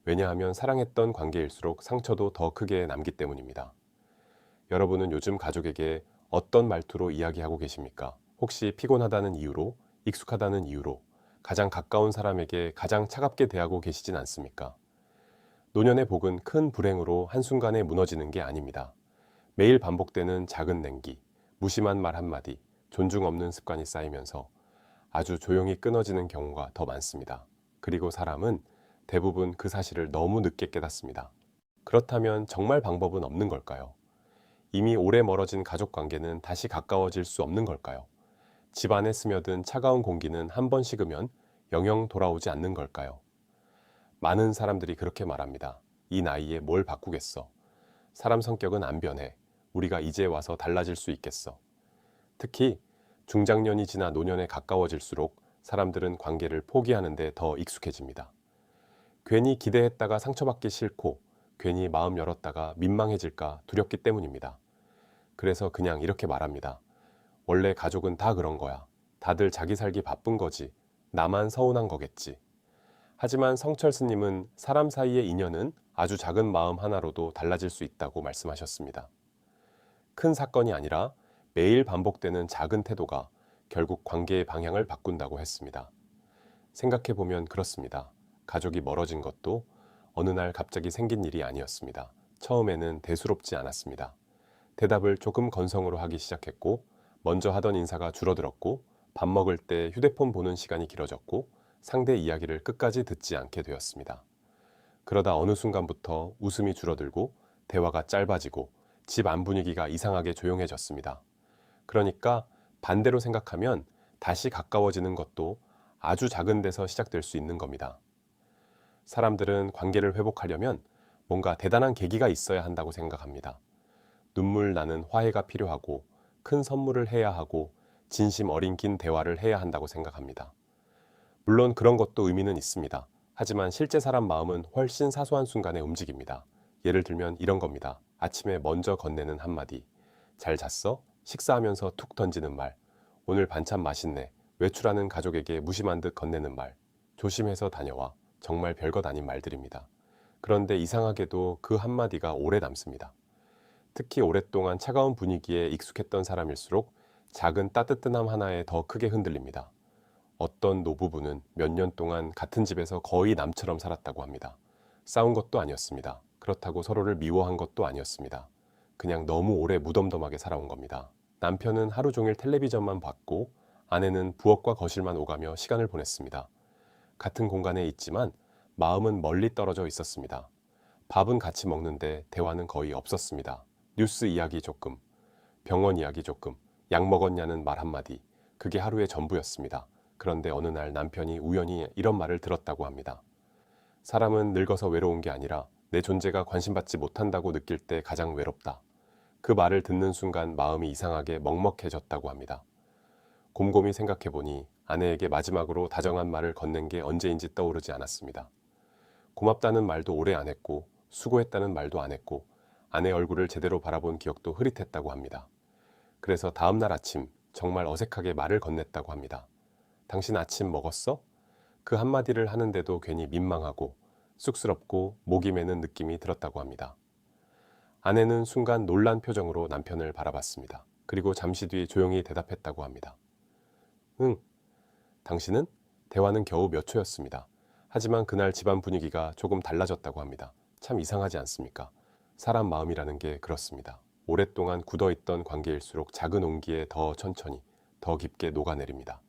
왜냐하면 사랑했던 관계일수록 상처도 더 크게 남기 때문입니다. 여러분은 요즘 가족에게 어떤 말투로 이야기하고 계십니까? 혹시 피곤하다는 이유로, 익숙하다는 이유로 가장 가까운 사람에게 가장 차갑게 대하고 계시진 않습니까? 노년의 복은 큰 불행으로 한순간에 무너지는 게 아닙니다. 매일 반복되는 작은 냉기, 무심한 말 한마디, 존중 없는 습관이 쌓이면서 아주 조용히 끊어지는 경우가 더 많습니다. 그리고 사람은 대부분 그 사실을 너무 늦게 깨닫습니다. 그렇다면 정말 방법은 없는 걸까요? 이미 오래 멀어진 가족 관계는 다시 가까워질 수 없는 걸까요? 집안에 스며든 차가운 공기는 한 번 식으면 영영 돌아오지 않는 걸까요? 많은 사람들이 그렇게 말합니다. 이 나이에 뭘 바꾸겠어? 사람 성격은 안 변해. 우리가 이제 와서 달라질 수 있겠어. 특히 중장년이 지나 노년에 가까워질수록 사람들은 관계를 포기하는데 더 익숙해집니다. 괜히 기대했다가 상처받기 싫고 괜히 마음 열었다가 민망해질까 두렵기 때문입니다. 그래서 그냥 이렇게 말합니다. 원래 가족은 다 그런 거야. 다들 자기 살기 바쁜 거지. 나만 서운한 거겠지. 하지만 성철 스님은 사람 사이의 인연은 아주 작은 마음 하나로도 달라질 수 있다고 말씀하셨습니다. 큰 사건이 아니라 매일 반복되는 작은 태도가 결국 관계의 방향을 바꾼다고 했습니다. 생각해보면 그렇습니다. 가족이 멀어진 것도 어느 날 갑자기 생긴 일이 아니었습니다. 처음에는 대수롭지 않았습니다. 대답을 조금 건성으로 하기 시작했고, 먼저 하던 인사가 줄어들었고, 밥 먹을 때 휴대폰 보는 시간이 길어졌고, 상대 이야기를 끝까지 듣지 않게 되었습니다. 그러다 어느 순간부터 웃음이 줄어들고, 대화가 짧아지고, 집 안 분위기가 이상하게 조용해졌습니다. 그러니까 반대로 생각하면 다시 가까워지는 것도 아주 작은 데서 시작될 수 있는 겁니다. 사람들은 관계를 회복하려면 뭔가 대단한 계기가 있어야 한다고 생각합니다. 눈물 나는 화해가 필요하고 큰 선물을 해야 하고 진심 어린 긴 대화를 해야 한다고 생각합니다. 물론 그런 것도 의미는 있습니다. 하지만 실제 사람 마음은 훨씬 사소한 순간에 움직입니다. 예를 들면 이런 겁니다. 아침에 먼저 건네는 한마디. 잘 잤어? 식사하면서 툭 던지는 말. 오늘 반찬 맛있네. 외출하는 가족에게 무심한 듯 건네는 말. 조심해서 다녀와. 정말 별것 아닌 말들입니다. 그런데 이상하게도 그 한마디가 오래 남습니다. 특히 오랫동안 차가운 분위기에 익숙했던 사람일수록 작은 따뜻함 하나에 더 크게 흔들립니다. 어떤 노부부는 몇 년 동안 같은 집에서 거의 남처럼 살았다고 합니다. 싸운 것도 아니었습니다. 그렇다고 서로를 미워한 것도 아니었습니다. 그냥 너무 오래 무덤덤하게 살아온 겁니다. 남편은 하루 종일 텔레비전만 봤고 아내는 부엌과 거실만 오가며 시간을 보냈습니다. 같은 공간에 있지만 마음은 멀리 떨어져 있었습니다. 밥은 같이 먹는데 대화는 거의 없었습니다. 뉴스 이야기 조금, 병원 이야기 조금, 약 먹었냐는 말 한마디, 그게 하루의 전부였습니다. 그런데 어느 날 남편이 우연히 이런 말을 들었다고 합니다. 사람은 늙어서 외로운 게 아니라 내 존재가 관심받지 못한다고 느낄 때 가장 외롭다. 그 말을 듣는 순간 마음이 이상하게 먹먹해졌다고 합니다. 곰곰이 생각해보니 아내에게 마지막으로 다정한 말을 건넨 게 언제인지 떠오르지 않았습니다. 고맙다는 말도 오래 안 했고 수고했다는 말도 안 했고 아내 얼굴을 제대로 바라본 기억도 흐릿했다고 합니다. 그래서 다음 날 아침 정말 어색하게 말을 건넸다고 합니다. 당신 아침 먹었어? 그 한마디를 하는데도 괜히 민망하고 쑥스럽고 목이 메는 느낌이 들었다고 합니다. 아내는 순간 놀란 표정으로 남편을 바라봤습니다. 그리고 잠시 뒤 조용히 대답했다고 합니다. 응. 당신은? 대화는 겨우 몇 초였습니다. 하지만 그날 집안 분위기가 조금 달라졌다고 합니다. 참 이상하지 않습니까? 사람 마음이라는 게 그렇습니다. 오랫동안 굳어있던 관계일수록 작은 온기에 더 천천히, 더 깊게 녹아내립니다.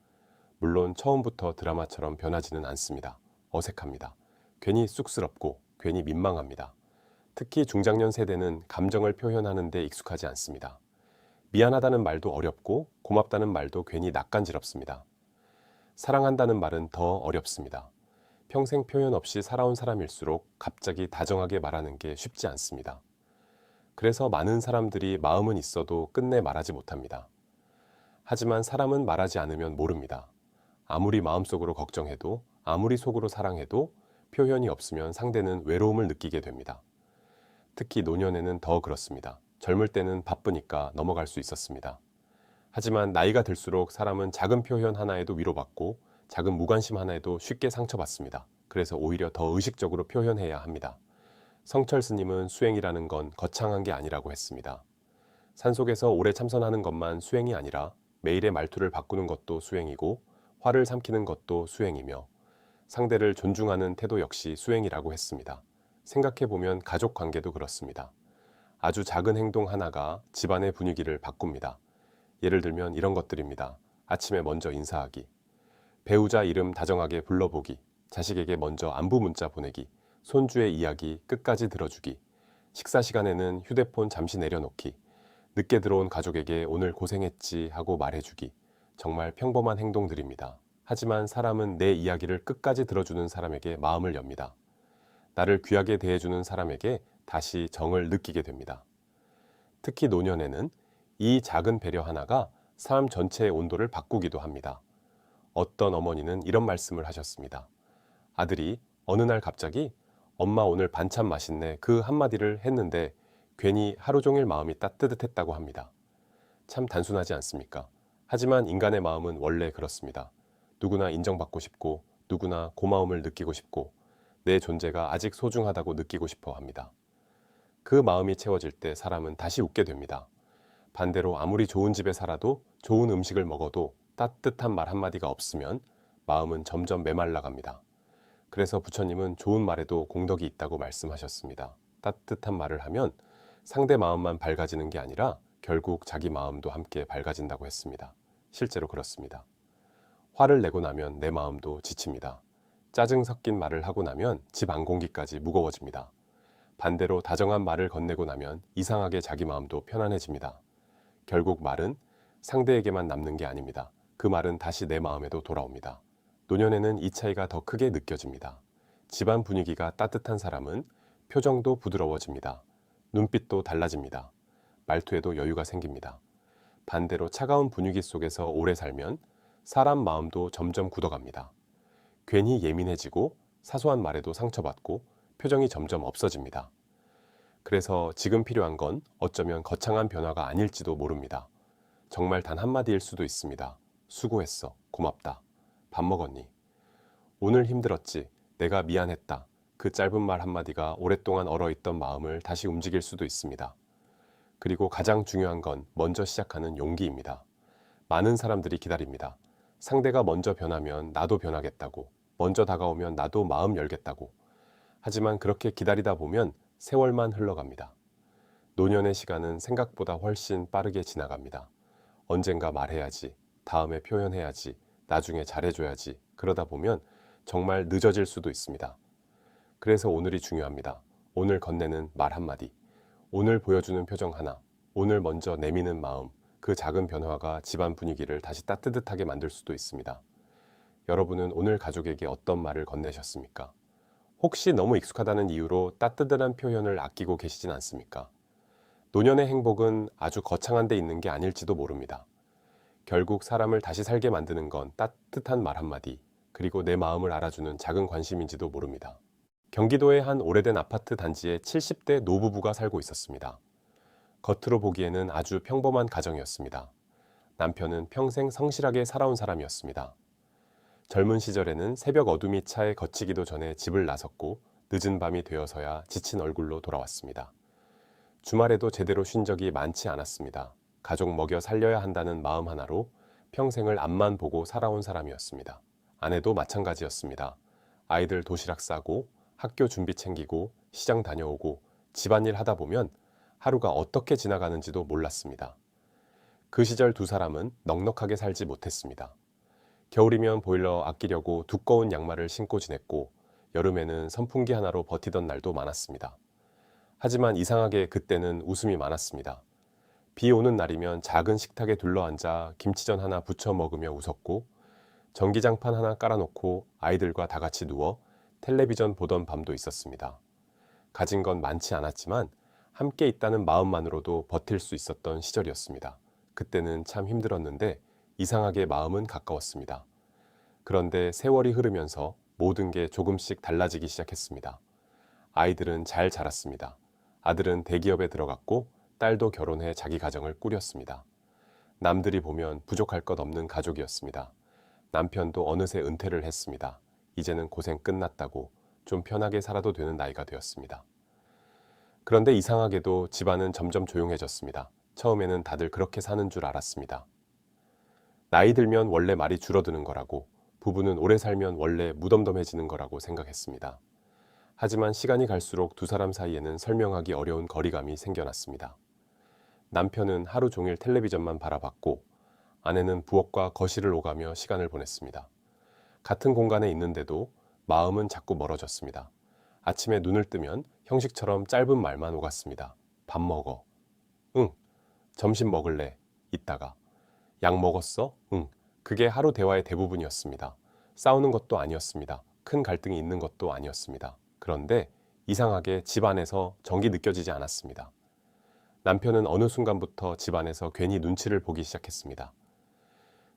물론 처음부터 드라마처럼 변하지는 않습니다. 어색합니다. 괜히 쑥스럽고 괜히 민망합니다. 특히 중장년 세대는 감정을 표현하는 데 익숙하지 않습니다. 미안하다는 말도 어렵고 고맙다는 말도 괜히 낯간지럽습니다. 사랑한다는 말은 더 어렵습니다. 평생 표현 없이 살아온 사람일수록 갑자기 다정하게 말하는 게 쉽지 않습니다. 그래서 많은 사람들이 마음은 있어도 끝내 말하지 못합니다. 하지만 사람은 말하지 않으면 모릅니다. 아무리 마음속으로 걱정해도 아무리 속으로 사랑해도 표현이 없으면 상대는 외로움을 느끼게 됩니다. 특히 노년에는 더 그렇습니다. 젊을 때는 바쁘니까 넘어갈 수 있었습니다. 하지만 나이가 들수록 사람은 작은 표현 하나에도 위로받고 작은 무관심 하나에도 쉽게 상처받습니다. 그래서 오히려 더 의식적으로 표현해야 합니다. 성철 스님은 수행이라는 건 거창한 게 아니라고 했습니다. 산속에서 오래 참선하는 것만 수행이 아니라 매일의 말투를 바꾸는 것도 수행이고 화를 삼키는 것도 수행이며 상대를 존중하는 태도 역시 수행이라고 했습니다. 생각해보면 가족 관계도 그렇습니다. 아주 작은 행동 하나가 집안의 분위기를 바꿉니다. 예를 들면 이런 것들입니다. 아침에 먼저 인사하기, 배우자 이름 다정하게 불러보기, 자식에게 먼저 안부 문자 보내기, 손주의 이야기 끝까지 들어주기, 식사 시간에는 휴대폰 잠시 내려놓기, 늦게 들어온 가족에게 오늘 고생했지 하고 말해주기, 정말 평범한 행동들입니다. 하지만 사람은 내 이야기를 끝까지 들어주는 사람에게 마음을 엽니다. 나를 귀하게 대해주는 사람에게 다시 정을 느끼게 됩니다. 특히 노년에는 이 작은 배려 하나가 삶 전체의 온도를 바꾸기도 합니다. 어떤 어머니는 이런 말씀을 하셨습니다. 아들이 어느 날 갑자기 엄마 오늘 반찬 맛있네 그 한마디를 했는데 괜히 하루 종일 마음이 따뜻했다고 합니다. 참 단순하지 않습니까? 하지만 인간의 마음은 원래 그렇습니다. 누구나 인정받고 싶고 누구나 고마움을 느끼고 싶고 내 존재가 아직 소중하다고 느끼고 싶어 합니다. 그 마음이 채워질 때 사람은 다시 웃게 됩니다. 반대로 아무리 좋은 집에 살아도 좋은 음식을 먹어도 따뜻한 말 한마디가 없으면 마음은 점점 메말라 갑니다. 그래서 부처님은 좋은 말에도 공덕이 있다고 말씀하셨습니다. 따뜻한 말을 하면 상대 마음만 밝아지는 게 아니라 결국 자기 마음도 함께 밝아진다고 했습니다. 실제로 그렇습니다. 화를 내고 나면 내 마음도 지칩니다. 짜증 섞인 말을 하고 나면 집 안공기까지 무거워집니다. 반대로 다정한 말을 건네고 나면 이상하게 자기 마음도 편안해집니다. 결국 말은 상대에게만 남는 게 아닙니다. 그 말은 다시 내 마음에도 돌아옵니다. 노년에는 이 차이가 더 크게 느껴집니다. 집안 분위기가 따뜻한 사람은 표정도 부드러워집니다. 눈빛도 달라집니다. 말투에도 여유가 생깁니다. 반대로 차가운 분위기 속에서 오래 살면 사람 마음도 점점 굳어갑니다. 괜히 예민해지고 사소한 말에도 상처받고 표정이 점점 없어집니다. 그래서 지금 필요한 건 어쩌면 거창한 변화가 아닐지도 모릅니다. 정말 단 한마디일 수도 있습니다. 수고했어. 고맙다. 밥 먹었니? 오늘 힘들었지. 내가 미안했다. 그 짧은 말 한마디가 오랫동안 얼어있던 마음을 다시 움직일 수도 있습니다. 그리고 가장 중요한 건 먼저 시작하는 용기입니다. 많은 사람들이 기다립니다. 상대가 먼저 변하면 나도 변하겠다고, 먼저 다가오면 나도 마음 열겠다고. 하지만 그렇게 기다리다 보면 세월만 흘러갑니다. 노년의 시간은 생각보다 훨씬 빠르게 지나갑니다. 언젠가 말해야지, 다음에 표현해야지, 나중에 잘해줘야지. 그러다 보면 정말 늦어질 수도 있습니다. 그래서 오늘이 중요합니다. 오늘 건네는 말 한마디, 오늘 보여주는 표정 하나, 오늘 먼저 내미는 마음, 그 작은 변화가 집안 분위기를 다시 따뜻하게 만들 수도 있습니다. 여러분은 오늘 가족에게 어떤 말을 건네셨습니까? 혹시 너무 익숙하다는 이유로 따뜻한 표현을 아끼고 계시진 않습니까? 노년의 행복은 아주 거창한 데 있는 게 아닐지도 모릅니다. 결국 사람을 다시 살게 만드는 건 따뜻한 말 한마디, 그리고 내 마음을 알아주는 작은 관심인지도 모릅니다. 경기도의 한 오래된 아파트 단지에 70대 노부부가 살고 있었습니다. 겉으로 보기에는 아주 평범한 가정이었습니다. 남편은 평생 성실하게 살아온 사람이었습니다. 젊은 시절에는 새벽 어둠이 차에 걷히기도 전에 집을 나섰고 늦은 밤이 되어서야 지친 얼굴로 돌아왔습니다. 주말에도 제대로 쉰 적이 많지 않았습니다. 가족 먹여 살려야 한다는 마음 하나로 평생을 앞만 보고 살아온 사람이었습니다. 아내도 마찬가지였습니다. 아이들 도시락 싸고 학교 준비 챙기고 시장 다녀오고 집안일 하다 보면 하루가 어떻게 지나가는지도 몰랐습니다. 그 시절 두 사람은 넉넉하게 살지 못했습니다. 겨울이면 보일러 아끼려고 두꺼운 양말을 신고 지냈고 여름에는 선풍기 하나로 버티던 날도 많았습니다. 하지만 이상하게 그때는 웃음이 많았습니다. 비 오는 날이면 작은 식탁에 둘러앉아 김치전 하나 부쳐 먹으며 웃었고 전기장판 하나 깔아놓고 아이들과 다 같이 누워 텔레비전 보던 밤도 있었습니다. 가진 건 많지 않았지만 함께 있다는 마음만으로도 버틸 수 있었던 시절이었습니다. 그때는 참 힘들었는데 이상하게 마음은 가까웠습니다. 그런데 세월이 흐르면서 모든 게 조금씩 달라지기 시작했습니다. 아이들은 잘 자랐습니다. 아들은 대기업에 들어갔고 딸도 결혼해 자기 가정을 꾸렸습니다. 남들이 보면 부족할 것 없는 가족이었습니다. 남편도 어느새 은퇴를 했습니다. 이제는 고생 끝났다고 좀 편하게 살아도 되는 나이가 되었습니다. 그런데 이상하게도 집안은 점점 조용해졌습니다. 처음에는 다들 그렇게 사는 줄 알았습니다. 나이 들면 원래 말이 줄어드는 거라고, 부부는 오래 살면 원래 무덤덤해지는 거라고 생각했습니다. 하지만 시간이 갈수록 두 사람 사이에는 설명하기 어려운 거리감이 생겨났습니다. 남편은 하루 종일 텔레비전만 바라봤고 아내는 부엌과 거실을 오가며 시간을 보냈습니다. 같은 공간에 있는데도 마음은 자꾸 멀어졌습니다. 아침에 눈을 뜨면 형식처럼 짧은 말만 오갔습니다. 밥 먹어. 응. 점심 먹을래. 이따가. 약 먹었어? 응. 그게 하루 대화의 대부분이었습니다. 싸우는 것도 아니었습니다. 큰 갈등이 있는 것도 아니었습니다. 그런데 이상하게 집안에서 정이 느껴지지 않았습니다. 남편은 어느 순간부터 집안에서 괜히 눈치를 보기 시작했습니다.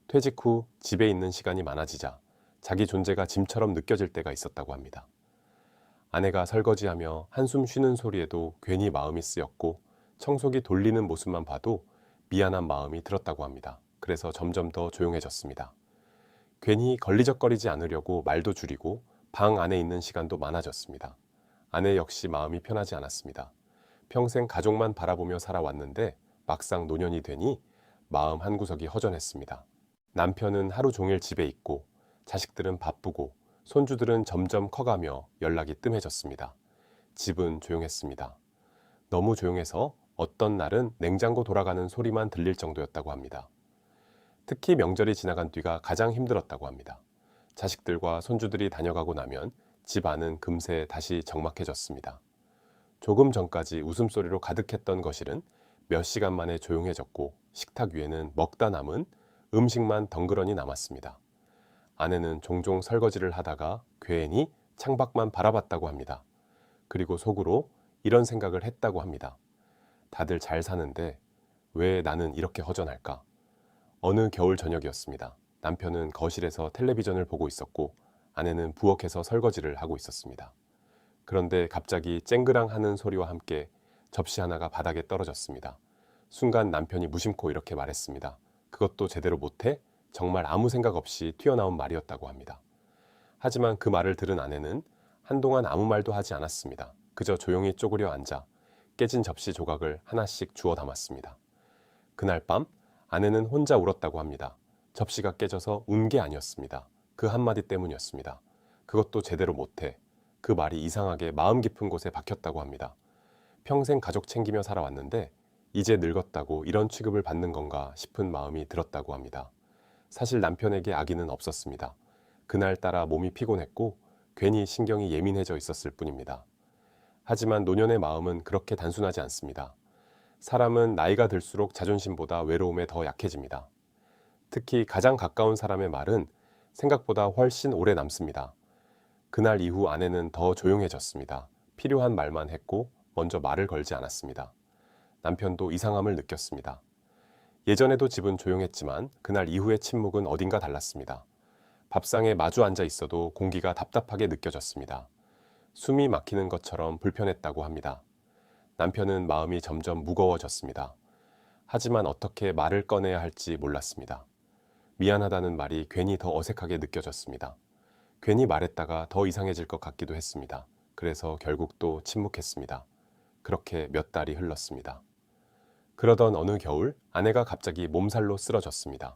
퇴직 후 집에 있는 시간이 많아지자 자기 존재가 짐처럼 느껴질 때가 있었다고 합니다. 아내가 설거지하며 한숨 쉬는 소리에도 괜히 마음이 쓰였고 청소기 돌리는 모습만 봐도 미안한 마음이 들었다고 합니다. 그래서 점점 더 조용해졌습니다. 괜히 걸리적거리지 않으려고 말도 줄이고 방 안에 있는 시간도 많아졌습니다. 아내 역시 마음이 편하지 않았습니다. 평생 가족만 바라보며 살아왔는데 막상 노년이 되니 마음 한구석이 허전했습니다. 남편은 하루 종일 집에 있고 자식들은 바쁘고 손주들은 점점 커가며 연락이 뜸해졌습니다. 집은 조용했습니다. 너무 조용해서 어떤 날은 냉장고 돌아가는 소리만 들릴 정도였다고 합니다. 특히 명절이 지나간 뒤가 가장 힘들었다고 합니다. 자식들과 손주들이 다녀가고 나면 집 안은 금세 다시 적막해졌습니다. 조금 전까지 웃음소리로 가득했던 거실은 몇 시간 만에 조용해졌고 식탁 위에는 먹다 남은 음식만 덩그러니 남았습니다. 아내는 종종 설거지를 하다가 괜히 창밖만 바라봤다고 합니다. 그리고 속으로 이런 생각을 했다고 합니다. 다들 잘 사는데 왜 나는 이렇게 허전할까? 어느 겨울 저녁이었습니다. 남편은 거실에서 텔레비전을 보고 있었고 아내는 부엌에서 설거지를 하고 있었습니다. 그런데 갑자기 쨍그랑 하는 소리와 함께 접시 하나가 바닥에 떨어졌습니다. 순간 남편이 무심코 이렇게 말했습니다. 그것도 제대로 못해? 정말 아무 생각 없이 튀어나온 말이었다고 합니다. 하지만 그 말을 들은 아내는 한동안 아무 말도 하지 않았습니다. 그저 조용히 쪼그려 앉아 깨진 접시 조각을 하나씩 주워 담았습니다. 그날 밤 아내는 혼자 울었다고 합니다. 접시가 깨져서 운 게 아니었습니다. 그 한마디 때문이었습니다. 그것도 제대로 못해. 그 말이 이상하게 마음 깊은 곳에 박혔다고 합니다. 평생 가족 챙기며 살아왔는데 이제 늙었다고 이런 취급을 받는 건가 싶은 마음이 들었다고 합니다. 사실 남편에게 악의는 없었습니다. 그날따라 몸이 피곤했고 괜히 신경이 예민해져 있었을 뿐입니다. 하지만 노년의 마음은 그렇게 단순하지 않습니다. 사람은 나이가 들수록 자존심보다 외로움에 더 약해집니다. 특히 가장 가까운 사람의 말은 생각보다 훨씬 오래 남습니다. 그날 이후 아내는 더 조용해졌습니다. 필요한 말만 했고 먼저 말을 걸지 않았습니다. 남편도 이상함을 느꼈습니다. 예전에도 집은 조용했지만 그날 이후의 침묵은 어딘가 달랐습니다. 밥상에 마주 앉아 있어도 공기가 답답하게 느껴졌습니다. 숨이 막히는 것처럼 불편했다고 합니다. 남편은 마음이 점점 무거워졌습니다. 하지만 어떻게 말을 꺼내야 할지 몰랐습니다. 미안하다는 말이 괜히 더 어색하게 느껴졌습니다. 괜히 말했다가 더 이상해질 것 같기도 했습니다. 그래서 결국 또 침묵했습니다. 그렇게 몇 달이 흘렀습니다. 그러던 어느 겨울 아내가 갑자기 몸살로 쓰러졌습니다.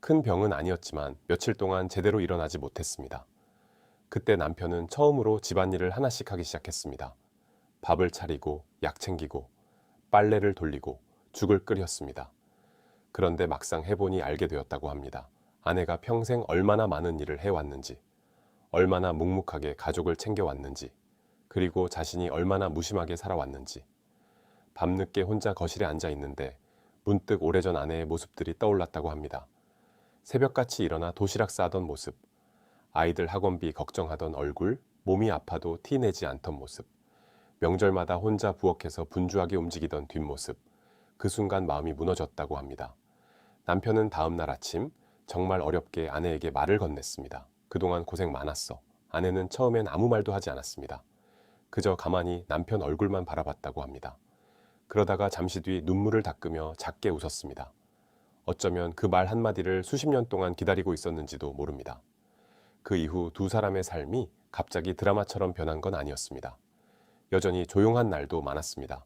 큰 병은 아니었지만 며칠 동안 제대로 일어나지 못했습니다. 그때 남편은 처음으로 집안일을 하나씩 하기 시작했습니다. 밥을 차리고 약 챙기고 빨래를 돌리고 죽을 끓였습니다. 그런데 막상 해보니 알게 되었다고 합니다. 아내가 평생 얼마나 많은 일을 해왔는지, 얼마나 묵묵하게 가족을 챙겨왔는지, 그리고 자신이 얼마나 무심하게 살아왔는지. 밤늦게 혼자 거실에 앉아 있는데 문득 오래전 아내의 모습들이 떠올랐다고 합니다. 새벽같이 일어나 도시락 싸던 모습, 아이들 학원비 걱정하던 얼굴, 몸이 아파도 티 내지 않던 모습, 명절마다 혼자 부엌에서 분주하게 움직이던 뒷모습, 그 순간 마음이 무너졌다고 합니다. 남편은 다음날 아침 정말 어렵게 아내에게 말을 건넸습니다. 그동안 고생 많았어. 아내는 처음엔 아무 말도 하지 않았습니다. 그저 가만히 남편 얼굴만 바라봤다고 합니다. 그러다가 잠시 뒤 눈물을 닦으며 작게 웃었습니다. 어쩌면 그 말 한마디를 수십 년 동안 기다리고 있었는지도 모릅니다. 그 이후 두 사람의 삶이 갑자기 드라마처럼 변한 건 아니었습니다. 여전히 조용한 날도 많았습니다.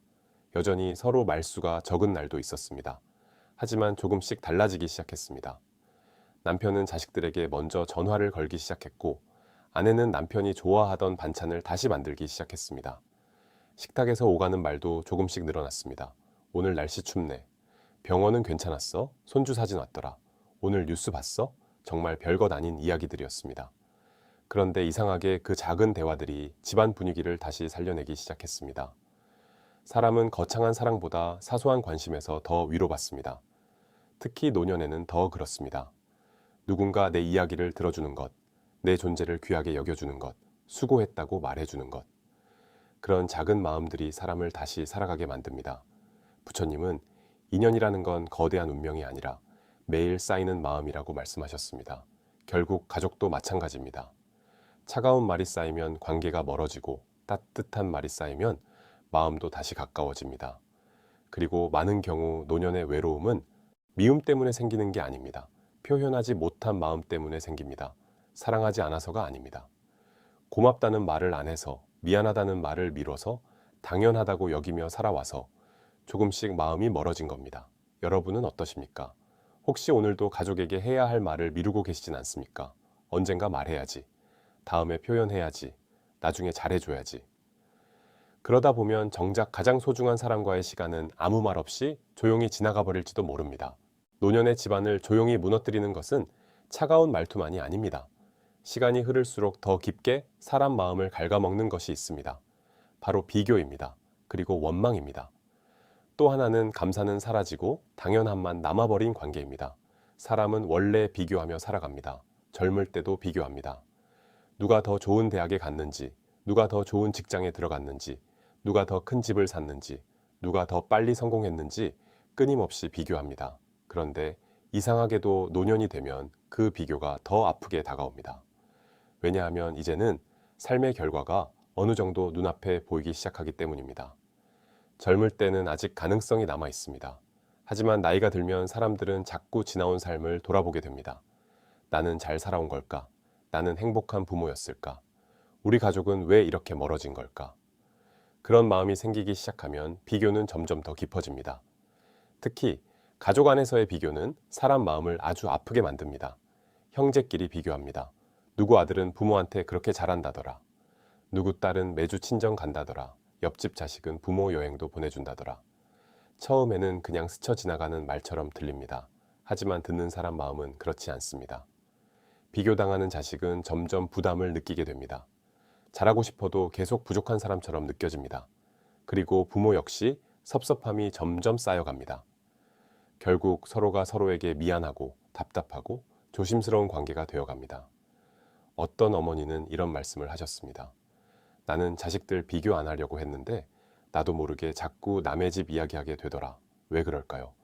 여전히 서로 말수가 적은 날도 있었습니다. 하지만 조금씩 달라지기 시작했습니다. 남편은 자식들에게 먼저 전화를 걸기 시작했고, 아내는 남편이 좋아하던 반찬을 다시 만들기 시작했습니다. 식탁에서 오가는 말도 조금씩 늘어났습니다. 오늘 날씨 춥네. 병원은 괜찮았어? 손주 사진 왔더라. 오늘 뉴스 봤어? 정말 별것 아닌 이야기들이었습니다. 그런데 이상하게 그 작은 대화들이 집안 분위기를 다시 살려내기 시작했습니다. 사람은 거창한 사랑보다 사소한 관심에서 더 위로받습니다. 특히 노년에는 더 그렇습니다. 누군가 내 이야기를 들어주는 것, 내 존재를 귀하게 여겨주는 것, 수고했다고 말해주는 것. 그런 작은 마음들이 사람을 다시 살아가게 만듭니다. 부처님은 인연이라는 건 거대한 운명이 아니라 매일 쌓이는 마음이라고 말씀하셨습니다. 결국 가족도 마찬가지입니다. 차가운 말이 쌓이면 관계가 멀어지고 따뜻한 말이 쌓이면 마음도 다시 가까워집니다. 그리고 많은 경우 노년의 외로움은 미움 때문에 생기는 게 아닙니다. 표현하지 못한 마음 때문에 생깁니다. 사랑하지 않아서가 아닙니다. 고맙다는 말을 안 해서, 미안하다는 말을 미뤄서, 당연하다고 여기며 살아와서 조금씩 마음이 멀어진 겁니다. 여러분은 어떠십니까? 혹시 오늘도 가족에게 해야 할 말을 미루고 계시진 않습니까? 언젠가 말해야지. 다음에 표현해야지. 나중에 잘해줘야지. 그러다 보면 정작 가장 소중한 사람과의 시간은 아무 말 없이 조용히 지나가 버릴지도 모릅니다. 노년의 집안을 조용히 무너뜨리는 것은 차가운 말투만이 아닙니다. 시간이 흐를수록 더 깊게 사람 마음을 갉아먹는 것이 있습니다. 바로 비교입니다. 그리고 원망입니다. 또 하나는 감사는 사라지고 당연함만 남아버린 관계입니다. 사람은 원래 비교하며 살아갑니다. 젊을 때도 비교합니다. 누가 더 좋은 대학에 갔는지, 누가 더 좋은 직장에 들어갔는지, 누가 더 큰 집을 샀는지, 누가 더 빨리 성공했는지 끊임없이 비교합니다. 그런데 이상하게도 노년이 되면 그 비교가 더 아프게 다가옵니다. 왜냐하면 이제는 삶의 결과가 어느 정도 눈앞에 보이기 시작하기 때문입니다. 젊을 때는 아직 가능성이 남아 있습니다. 하지만 나이가 들면 사람들은 자꾸 지나온 삶을 돌아보게 됩니다. 나는 잘 살아온 걸까? 나는 행복한 부모였을까? 우리 가족은 왜 이렇게 멀어진 걸까? 그런 마음이 생기기 시작하면 비교는 점점 더 깊어집니다. 특히 가족 안에서의 비교는 사람 마음을 아주 아프게 만듭니다. 형제끼리 비교합니다. 누구 아들은 부모한테 그렇게 잘한다더라. 누구 딸은 매주 친정 간다더라. 옆집 자식은 부모 여행도 보내준다더라. 처음에는 그냥 스쳐 지나가는 말처럼 들립니다. 하지만 듣는 사람 마음은 그렇지 않습니다. 비교당하는 자식은 점점 부담을 느끼게 됩니다. 잘하고 싶어도 계속 부족한 사람처럼 느껴집니다. 그리고 부모 역시 섭섭함이 점점 쌓여갑니다. 결국 서로가 서로에게 미안하고 답답하고 조심스러운 관계가 되어갑니다. 어떤 어머니는 이런 말씀을 하셨습니다. 나는 자식들 비교 안 하려고 했는데 나도 모르게 자꾸 남의 집 이야기하게 되더라. 왜 그럴까요?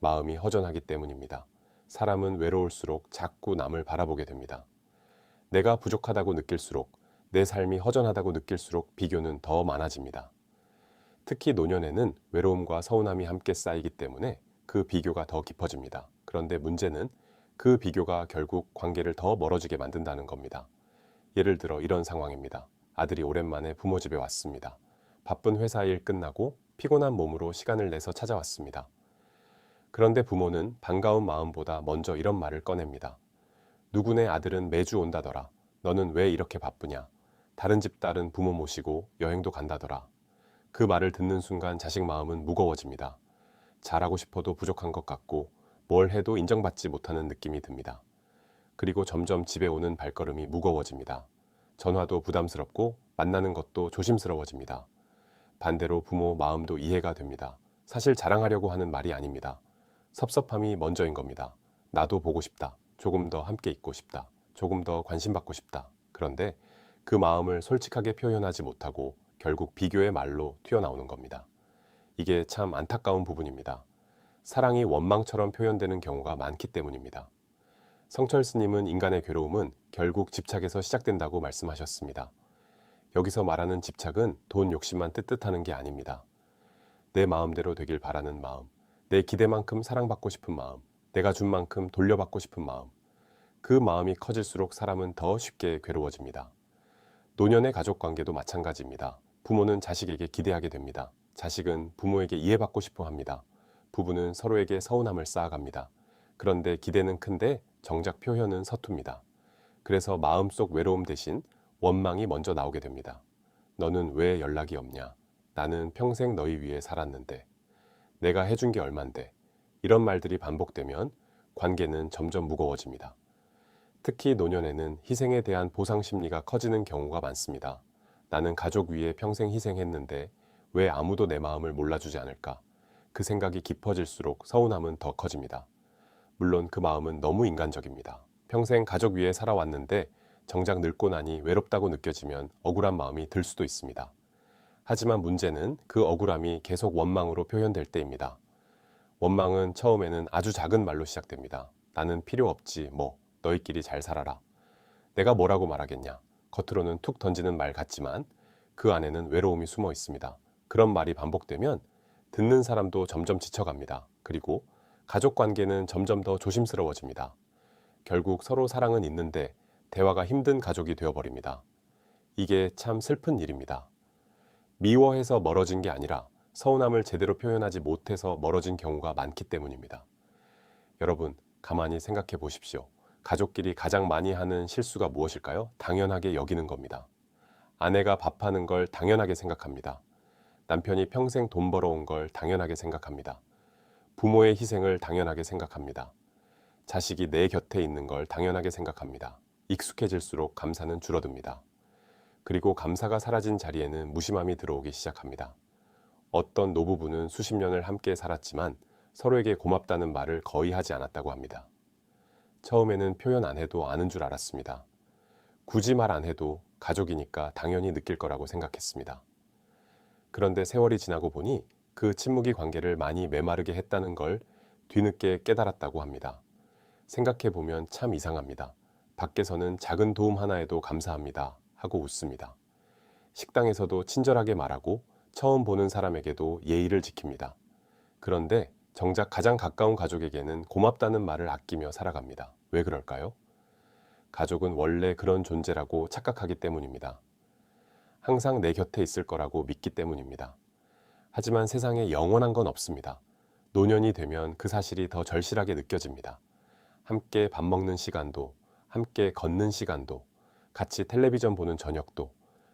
마음이 허전하기 때문입니다. 사람은 외로울수록 자꾸 남을 바라보게 됩니다. 내가 부족하다고 느낄수록, 내 삶이 허전하다고 느낄수록 비교는 더 많아집니다. 특히 노년에는 외로움과 서운함이 함께 쌓이기 때문에 그 비교가 더 깊어집니다. 그런데 문제는 그 비교가 결국 관계를 더 멀어지게 만든다는 겁니다. 예를 들어 이런 상황입니다. 아들이 오랜만에 부모 집에 왔습니다. 바쁜 회사 일 끝나고 피곤한 몸으로 시간을 내서 찾아왔습니다. 그런데 부모는 반가운 마음보다 먼저 이런 말을 꺼냅니다. 누구네 아들은 매주 온다더라. 너는 왜 이렇게 바쁘냐? 다른 집 딸은 부모 모시고 여행도 간다더라. 그 말을 듣는 순간 자식 마음은 무거워집니다. 잘하고 싶어도 부족한 것 같고 뭘 해도 인정받지 못하는 느낌이 듭니다. 그리고 점점 집에 오는 발걸음이 무거워집니다. 전화도 부담스럽고 만나는 것도 조심스러워집니다. 반대로 부모 마음도 이해가 됩니다. 사실 자랑하려고 하는 말이 아닙니다. 섭섭함이 먼저인 겁니다. 나도 보고 싶다. 조금 더 함께 있고 싶다. 조금 더 관심받고 싶다. 그런데 그 마음을 솔직하게 표현하지 못하고 결국 비교의 말로 튀어나오는 겁니다. 이게 참 안타까운 부분입니다. 사랑이 원망처럼 표현되는 경우가 많기 때문입니다. 성철 스님은 인간의 괴로움은 결국 집착에서 시작된다고 말씀하셨습니다. 여기서 말하는 집착은 돈 욕심만 뜻하는 게 아닙니다. 내 마음대로 되길 바라는 마음, 내 기대만큼 사랑받고 싶은 마음, 내가 준 만큼 돌려받고 싶은 마음. 그 마음이 커질수록 사람은 더 쉽게 괴로워집니다. 노년의 가족관계도 마찬가지입니다. 부모는 자식에게 기대하게 됩니다. 자식은 부모에게 이해받고 싶어 합니다. 부부는 서로에게 서운함을 쌓아갑니다. 그런데 기대는 큰데 정작 표현은 서툽니다. 그래서 마음속 외로움 대신 원망이 먼저 나오게 됩니다. 너는 왜 연락이 없냐? 나는 평생 너희 위해 살았는데. 내가 해준 게 얼만데. 이런 말들이 반복되면 관계는 점점 무거워집니다. 특히 노년에는 희생에 대한 보상 심리가 커지는 경우가 많습니다. 나는 가족 위해 평생 희생했는데 왜 아무도 내 마음을 몰라주지 않을까? 그 생각이 깊어질수록 서운함은 더 커집니다. 물론 그 마음은 너무 인간적입니다. 평생 가족 위해 살아왔는데 정작 늙고 나니 외롭다고 느껴지면 억울한 마음이 들 수도 있습니다. 하지만 문제는 그 억울함이 계속 원망으로 표현될 때입니다. 원망은 처음에는 아주 작은 말로 시작됩니다. 나는 필요 없지, 뭐, 너희끼리 잘 살아라. 내가 뭐라고 말하겠냐. 겉으로는 툭 던지는 말 같지만 그 안에는 외로움이 숨어 있습니다. 그런 말이 반복되면 듣는 사람도 점점 지쳐갑니다. 그리고 가족 관계는 점점 더 조심스러워집니다. 결국 서로 사랑은 있는데 대화가 힘든 가족이 되어버립니다. 이게 참 슬픈 일입니다. 미워해서 멀어진 게 아니라 서운함을 제대로 표현하지 못해서 멀어진 경우가 많기 때문입니다. 여러분, 가만히 생각해 보십시오. 가족끼리 가장 많이 하는 실수가 무엇일까요? 당연하게 여기는 겁니다. 아내가 밥하는 걸 당연하게 생각합니다. 남편이 평생 돈 벌어온 걸 당연하게 생각합니다. 부모의 희생을 당연하게 생각합니다. 자식이 내 곁에 있는 걸 당연하게 생각합니다. 익숙해질수록 감사는 줄어듭니다. 그리고 감사가 사라진 자리에는 무심함이 들어오기 시작합니다. 어떤 노부부는 수십 년을 함께 살았지만 서로에게 고맙다는 말을 거의 하지 않았다고 합니다. 처음에는 표현 안 해도 아는 줄 알았습니다. 굳이 말 안 해도 가족이니까 당연히 느낄 거라고 생각했습니다. 그런데 세월이 지나고 보니 그 침묵이 관계를 많이 메마르게 했다는 걸 뒤늦게 깨달았다고 합니다. 생각해보면 참 이상합니다. 밖에서는 작은 도움 하나에도 감사합니다 하고 웃습니다. 식당에서도 친절하게 말하고 처음 보는 사람에게도 예의를 지킵니다. 그런데 정작 가장 가까운 가족에게는 고맙다는 말을 아끼며 살아갑니다. 왜 그럴까요? 가족은 원래 그런 존재라고 착각하기 때문입니다. 항상 내 곁에 있을 거라고 믿기 때문입니다. 하지만 세상에 영원한 건 없습니다. 노년이 되면 그 사실이 더 절실하게 느껴집니다. 함께 밥 먹는 시간도, 함께 걷는 시간도, 같이 텔레비전 보는 저녁도,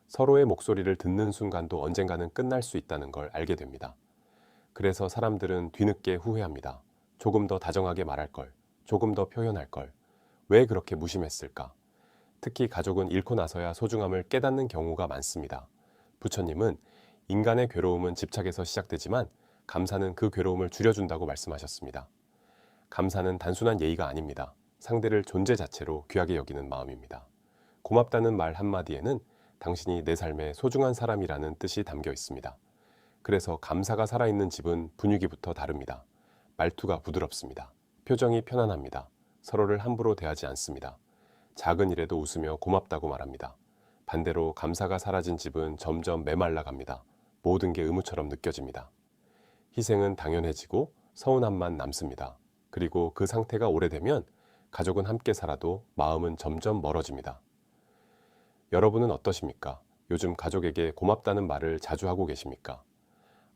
서로의 목소리를 듣는 순간도 언젠가는 끝날 수 있다는 걸 알게 됩니다. 그래서 사람들은 뒤늦게 후회합니다. 조금 더 다정하게 말할 걸, 조금 더 표현할 걸, 왜 그렇게 무심했을까? 특히 가족은 잃고 나서야 소중함을 깨닫는 경우가 많습니다. 부처님은 인간의 괴로움은 집착에서 시작되지만 감사는 그 괴로움을 줄여준다고 말씀하셨습니다. 감사는 단순한 예의가 아닙니다. 상대를 존재 자체로 귀하게 여기는 마음입니다. 고맙다는 말 한마디에는 당신이 내 삶의 소중한 사람이라는 뜻이 담겨 있습니다. 그래서 감사가 살아있는 집은 분위기부터 다릅니다. 말투가 부드럽습니다. 표정이 편안합니다. 서로를 함부로 대하지 않습니다. 작은 일에도 웃으며 고맙다고 말합니다. 반대로 감사가 사라진 집은 점점 메말라 갑니다. 모든 게 의무처럼 느껴집니다. 희생은 당연해지고 서운함만 남습니다. 그리고 그 상태가 오래되면 가족은 함께 살아도 마음은 점점 멀어집니다. 여러분은 어떠십니까? 요즘 가족에게 고맙다는 말을 자주 하고 계십니까?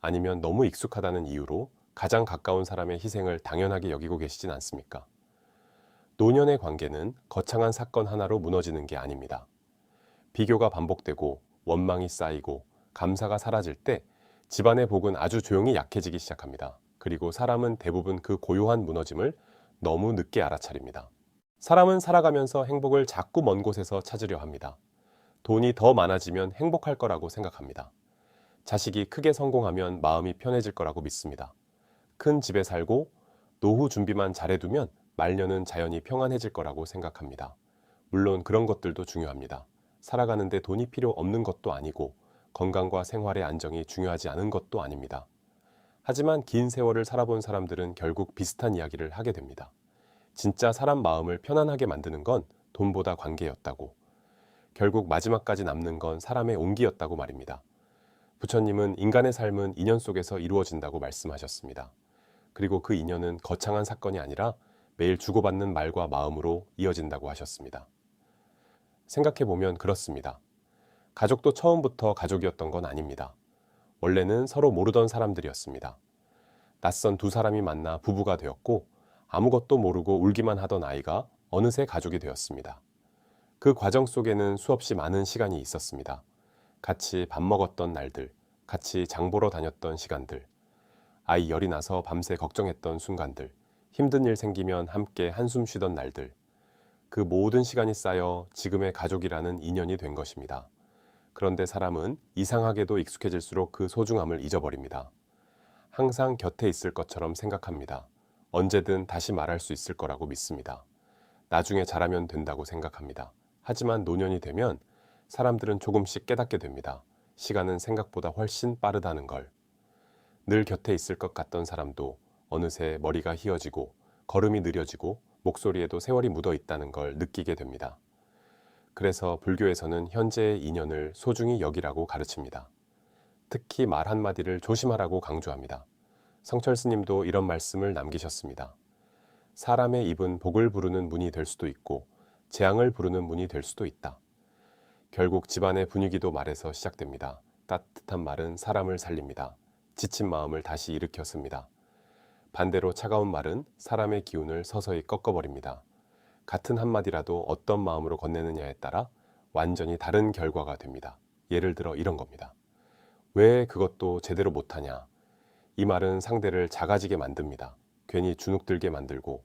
아니면 너무 익숙하다는 이유로 가장 가까운 사람의 희생을 당연하게 여기고 계시진 않습니까? 노년의 관계는 거창한 사건 하나로 무너지는 게 아닙니다. 비교가 반복되고 원망이 쌓이고 감사가 사라질 때 집안의 복은 아주 조용히 약해지기 시작합니다. 그리고 사람은 대부분 그 고요한 무너짐을 너무 늦게 알아차립니다. 사람은 살아가면서 행복을 자꾸 먼 곳에서 찾으려 합니다. 돈이 더 많아지면 행복할 거라고 생각합니다. 자식이 크게 성공하면 마음이 편해질 거라고 믿습니다. 큰 집에 살고 노후 준비만 잘해두면 말년은 자연히 평안해질 거라고 생각합니다. 물론 그런 것들도 중요합니다. 살아가는데 돈이 필요 없는 것도 아니고 건강과 생활의 안정이 중요하지 않은 것도 아닙니다. 하지만 긴 세월을 살아본 사람들은 결국 비슷한 이야기를 하게 됩니다. 진짜 사람 마음을 편안하게 만드는 건 돈보다 관계였다고. 결국 마지막까지 남는 건 사람의 온기였다고 말입니다. 부처님은 인간의 삶은 인연 속에서 이루어진다고 말씀하셨습니다. 그리고 그 인연은 거창한 사건이 아니라 매일 주고받는 말과 마음으로 이어진다고 하셨습니다. 생각해보면 그렇습니다. 가족도 처음부터 가족이었던 건 아닙니다. 원래는 서로 모르던 사람들이었습니다. 낯선 두 사람이 만나 부부가 되었고 아무것도 모르고 울기만 하던 아이가 어느새 가족이 되었습니다. 그 과정 속에는 수없이 많은 시간이 있었습니다. 같이 밥 먹었던 날들, 같이 장 보러 다녔던 시간들, 아이 열이 나서 밤새 걱정했던 순간들, 힘든 일 생기면 함께 한숨 쉬던 날들, 그 모든 시간이 쌓여 지금의 가족이라는 인연이 된 것입니다. 그런데 사람은 이상하게도 익숙해질수록 그 소중함을 잊어버립니다. 항상 곁에 있을 것처럼 생각합니다. 언제든 다시 말할 수 있을 거라고 믿습니다. 나중에 잘하면 된다고 생각합니다. 하지만 노년이 되면 사람들은 조금씩 깨닫게 됩니다. 시간은 생각보다 훨씬 빠르다는 걸. 늘 곁에 있을 것 같던 사람도 어느새 머리가 휘어지고 걸음이 느려지고 목소리에도 세월이 묻어 있다는 걸 느끼게 됩니다. 그래서 불교에서는 현재의 인연을 소중히 여기라고 가르칩니다. 특히 말 한마디를 조심하라고 강조합니다. 성철 스님도 이런 말씀을 남기셨습니다. 사람의 입은 복을 부르는 문이 될 수도 있고 재앙을 부르는 문이 될 수도 있다. 결국 집안의 분위기도 말에서 시작됩니다. 따뜻한 말은 사람을 살립니다. 지친 마음을 다시 일으켰습니다. 반대로 차가운 말은 사람의 기운을 서서히 꺾어버립니다. 같은 한마디라도 어떤 마음으로 건네느냐에 따라 완전히 다른 결과가 됩니다. 예를 들어 이런 겁니다. 왜 그것도 제대로 못하냐? 이 말은 상대를 작아지게 만듭니다. 괜히 주눅들게 만들고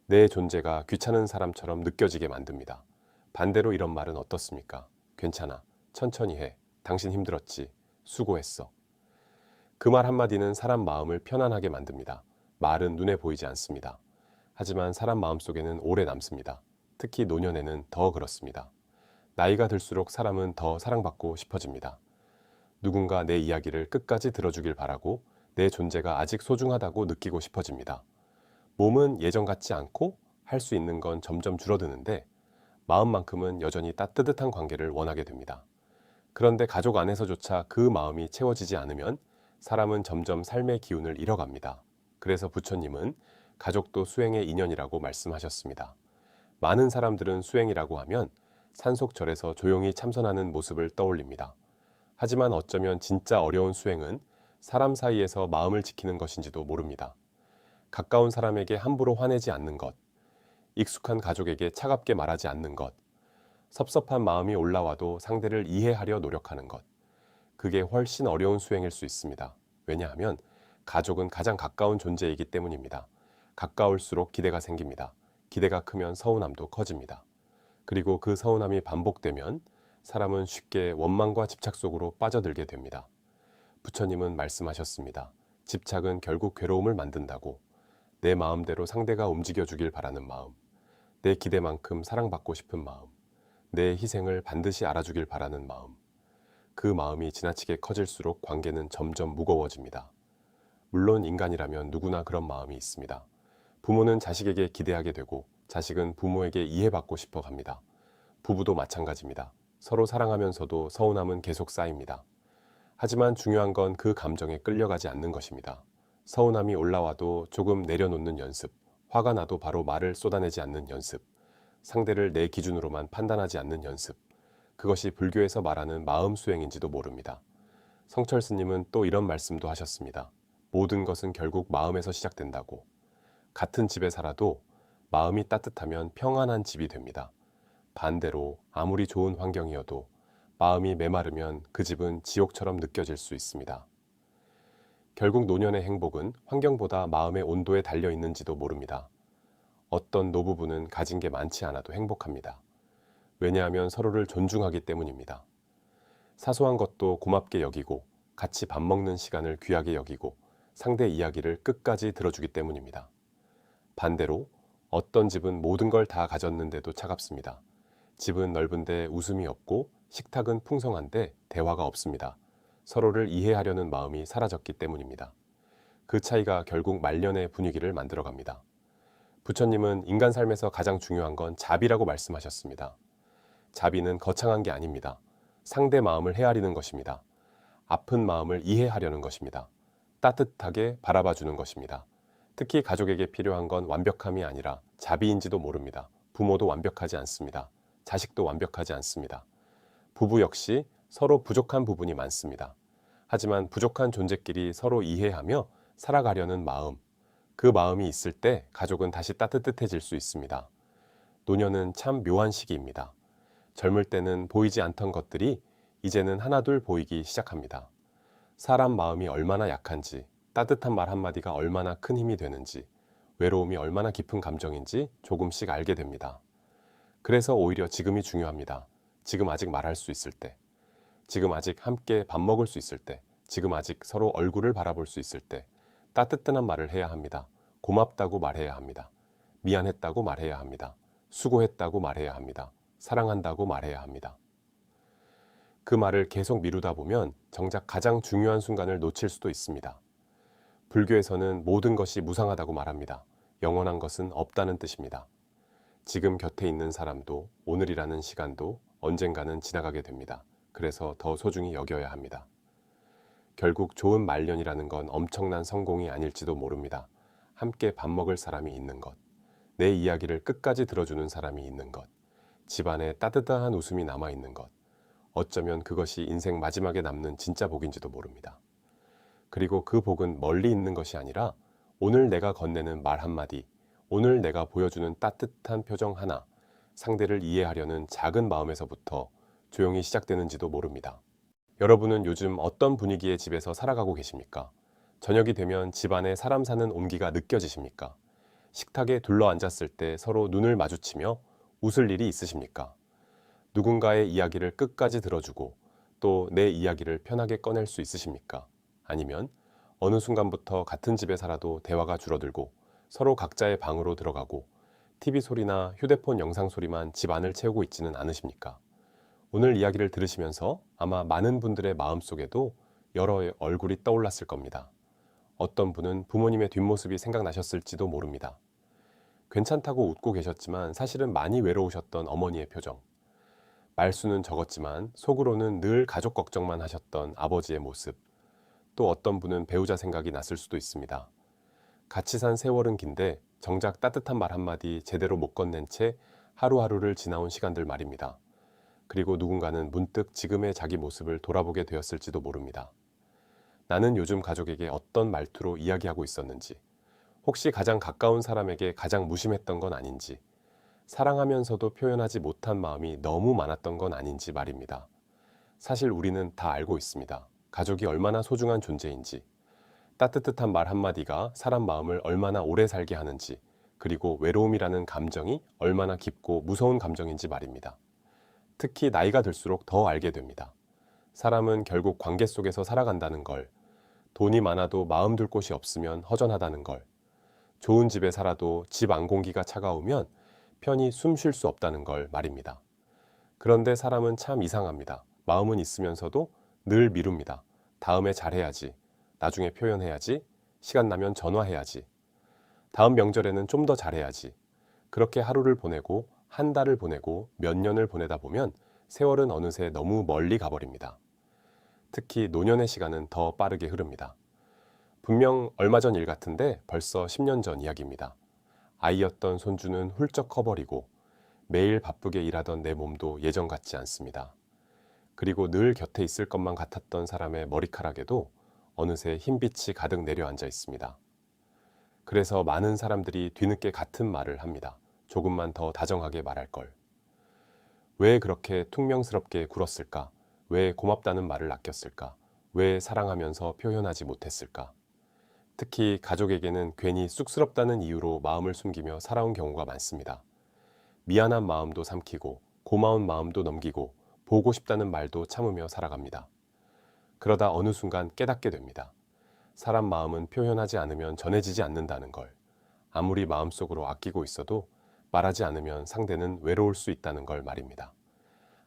내 존재가 귀찮은 사람처럼 느껴지게 만듭니다. 반대로 이런 말은 어떻습니까? 괜찮아. 천천히 해. 당신 힘들었지. 수고했어. 그 말 한마디는 사람 마음을 편안하게 만듭니다. 말은 눈에 보이지 않습니다. 하지만 사람 마음속에는 오래 남습니다. 특히 노년에는 더 그렇습니다. 나이가 들수록 사람은 더 사랑받고 싶어집니다. 누군가 내 이야기를 끝까지 들어주길 바라고 내 존재가 아직 소중하다고 느끼고 싶어집니다. 몸은 예전 같지 않고 할 수 있는 건 점점 줄어드는데 마음만큼은 여전히 따뜻한 관계를 원하게 됩니다. 그런데 가족 안에서조차 그 마음이 채워지지 않으면 사람은 점점 삶의 기운을 잃어갑니다. 그래서 부처님은 가족도 수행의 인연이라고 말씀하셨습니다. 많은 사람들은 수행이라고 하면 산속절에서 조용히 참선하는 모습을 떠올립니다. 하지만 어쩌면 진짜 어려운 수행은 사람 사이에서 마음을 지키는 것인지도 모릅니다. 가까운 사람에게 함부로 화내지 않는 것, 익숙한 가족에게 차갑게 말하지 않는 것, 섭섭한 마음이 올라와도 상대를 이해하려 노력하는 것. 그게 훨씬 어려운 수행일 수 있습니다. 왜냐하면 가족은 가장 가까운 존재이기 때문입니다. 가까울수록 기대가 생깁니다. 기대가 크면 서운함도 커집니다. 그리고 그 서운함이 반복되면 사람은 쉽게 원망과 집착 속으로 빠져들게 됩니다. 부처님은 말씀하셨습니다. 집착은 결국 괴로움을 만든다고. 내 마음대로 상대가 움직여주길 바라는 마음, 내 기대만큼 사랑받고 싶은 마음, 내 희생을 반드시 알아주길 바라는 마음. 그 마음이 지나치게 커질수록 관계는 점점 무거워집니다. 물론 인간이라면 누구나 그런 마음이 있습니다. 부모는 자식에게 기대하게 되고 자식은 부모에게 이해받고 싶어 합니다. 부부도 마찬가지입니다. 서로 사랑하면서도 서운함은 계속 쌓입니다. 하지만 중요한 건 그 감정에 끌려가지 않는 것입니다. 서운함이 올라와도 조금 내려놓는 연습, 화가 나도 바로 말을 쏟아내지 않는 연습, 상대를 내 기준으로만 판단하지 않는 연습, 그것이 불교에서 말하는 마음 수행인지도 모릅니다. 성철 스님은 또 이런 말씀도 하셨습니다. 모든 것은 결국 마음에서 시작된다고. 같은 집에 살아도 마음이 따뜻하면 평안한 집이 됩니다. 반대로 아무리 좋은 환경이어도 마음이 메마르면 그 집은 지옥처럼 느껴질 수 있습니다. 결국 노년의 행복은 환경보다 마음의 온도에 달려 있는지도 모릅니다. 어떤 노부부는 가진 게 많지 않아도 행복합니다. 왜냐하면 서로를 존중하기 때문입니다. 사소한 것도 고맙게 여기고 같이 밥 먹는 시간을 귀하게 여기고 상대 이야기를 끝까지 들어주기 때문입니다. 반대로 어떤 집은 모든 걸 다 가졌는데도 차갑습니다. 집은 넓은데 웃음이 없고 식탁은 풍성한데 대화가 없습니다. 서로를 이해하려는 마음이 사라졌기 때문입니다. 그 차이가 결국 말년의 분위기를 만들어갑니다. 부처님은 인간 삶에서 가장 중요한 건 자비라고 말씀하셨습니다. 자비는 거창한 게 아닙니다. 상대 마음을 헤아리는 것입니다. 아픈 마음을 이해하려는 것입니다. 따뜻하게 바라봐주는 것입니다. 특히 가족에게 필요한 건 완벽함이 아니라 자비인지도 모릅니다. 부모도 완벽하지 않습니다. 자식도 완벽하지 않습니다. 부부 역시 서로 부족한 부분이 많습니다. 하지만 부족한 존재끼리 서로 이해하며 살아가려는 마음, 그 마음이 있을 때 가족은 다시 따뜻해질 수 있습니다. 노년은 참 묘한 시기입니다. 젊을 때는 보이지 않던 것들이 이제는 하나둘 보이기 시작합니다. 사람 마음이 얼마나 약한지, 따뜻한 말 한마디가 얼마나 큰 힘이 되는지, 외로움이 얼마나 깊은 감정인지 조금씩 알게 됩니다. 그래서 오히려 지금이 중요합니다. 지금 아직 말할 수 있을 때, 지금 아직 함께 밥 먹을 수 있을 때, 지금 아직 서로 얼굴을 바라볼 수 있을 때, 따뜻한 말을 해야 합니다. 고맙다고 말해야 합니다. 미안했다고 말해야 합니다. 수고했다고 말해야 합니다. 사랑한다고 말해야 합니다. 그 말을 계속 미루다 보면 정작 가장 중요한 순간을 놓칠 수도 있습니다. 불교에서는 모든 것이 무상하다고 말합니다. 영원한 것은 없다는 뜻입니다. 지금 곁에 있는 사람도 오늘이라는 시간도 언젠가는 지나가게 됩니다. 그래서 더 소중히 여겨야 합니다. 결국 좋은 말년이라는 건 엄청난 성공이 아닐지도 모릅니다. 함께 밥 먹을 사람이 있는 것, 내 이야기를 끝까지 들어주는 사람이 있는 것, 집안에 따뜻한 웃음이 남아있는 것, 어쩌면 그것이 인생 마지막에 남는 진짜 복인지도 모릅니다. 그리고 그 복은 멀리 있는 것이 아니라 오늘 내가 건네는 말 한마디, 오늘 내가 보여주는 따뜻한 표정 하나, 상대를 이해하려는 작은 마음에서부터 조용히 시작되는지도 모릅니다. 여러분은 요즘 어떤 분위기의 집에서 살아가고 계십니까? 저녁이 되면 집안에 사람 사는 온기가 느껴지십니까? 식탁에 둘러앉았을 때 서로 눈을 마주치며 웃을 일이 있으십니까? 누군가의 이야기를 끝까지 들어주고 또 내 이야기를 편하게 꺼낼 수 있으십니까? 아니면 어느 순간부터 같은 집에 살아도 대화가 줄어들고 서로 각자의 방으로 들어가고 TV 소리나 휴대폰 영상 소리만 집 안을 채우고 있지는 않으십니까? 오늘 이야기를 들으시면서 아마 많은 분들의 마음속에도 여러 얼굴이 떠올랐을 겁니다. 어떤 분은 부모님의 뒷모습이 생각나셨을지도 모릅니다. 괜찮다고 웃고 계셨지만 사실은 많이 외로우셨던 어머니의 표정. 말수는 적었지만 속으로는 늘 가족 걱정만 하셨던 아버지의 모습. 또 어떤 분은 배우자 생각이 났을 수도 있습니다. 같이 산 세월은 긴데 정작 따뜻한 말 한마디 제대로 못 건넨 채 하루하루를 지나온 시간들 말입니다. 그리고 누군가는 문득 지금의 자기 모습을 돌아보게 되었을지도 모릅니다. 나는 요즘 가족에게 어떤 말투로 이야기하고 있었는지, 혹시 가장 가까운 사람에게 가장 무심했던 건 아닌지, 사랑하면서도 표현하지 못한 마음이 너무 많았던 건 아닌지 말입니다. 사실 우리는 다 알고 있습니다. 가족이 얼마나 소중한 존재인지, 따뜻한 말 한마디가 사람 마음을 얼마나 오래 살게 하는지, 그리고 외로움이라는 감정이 얼마나 깊고 무서운 감정인지 말입니다. 특히 나이가 들수록 더 알게 됩니다. 사람은 결국 관계 속에서 살아간다는 걸, 돈이 많아도 마음 둘 곳이 없으면 허전하다는 걸, 좋은 집에 살아도 집 안 공기가 차가우면 편히 숨 쉴 수 없다는 걸 말입니다. 그런데 사람은 참 이상합니다. 마음은 있으면서도 늘 미룹니다. 다음에 잘해야지, 나중에 표현해야지, 시간 나면 전화해야지, 다음 명절에는 좀 더 잘해야지. 그렇게 하루를 보내고 한 달을 보내고 몇 년을 보내다 보면 세월은 어느새 너무 멀리 가버립니다. 특히 노년의 시간은 더 빠르게 흐릅니다. 분명 얼마 전 일 같은데 벌써 10년 전 이야기입니다. 아이였던 손주는 훌쩍 커버리고 매일 바쁘게 일하던 내 몸도 예전 같지 않습니다. 그리고 늘 곁에 있을 것만 같았던 사람의 머리카락에도 어느새 흰빛이 가득 내려앉아 있습니다. 그래서 많은 사람들이 뒤늦게 같은 말을 합니다. 조금만 더 다정하게 말할 걸. 왜 그렇게 퉁명스럽게 굴었을까? 왜 고맙다는 말을 아꼈을까? 왜 사랑하면서 표현하지 못했을까? 특히 가족에게는 괜히 쑥스럽다는 이유로 마음을 숨기며 살아온 경우가 많습니다. 미안한 마음도 삼키고 고마운 마음도 넘기고 보고 싶다는 말도 참으며 살아갑니다. 그러다 어느 순간 깨닫게 됩니다. 사람 마음은 표현하지 않으면 전해지지 않는다는 걸. 아무리 마음속으로 아끼고 있어도 말하지 않으면 상대는 외로울 수 있다는 걸 말입니다.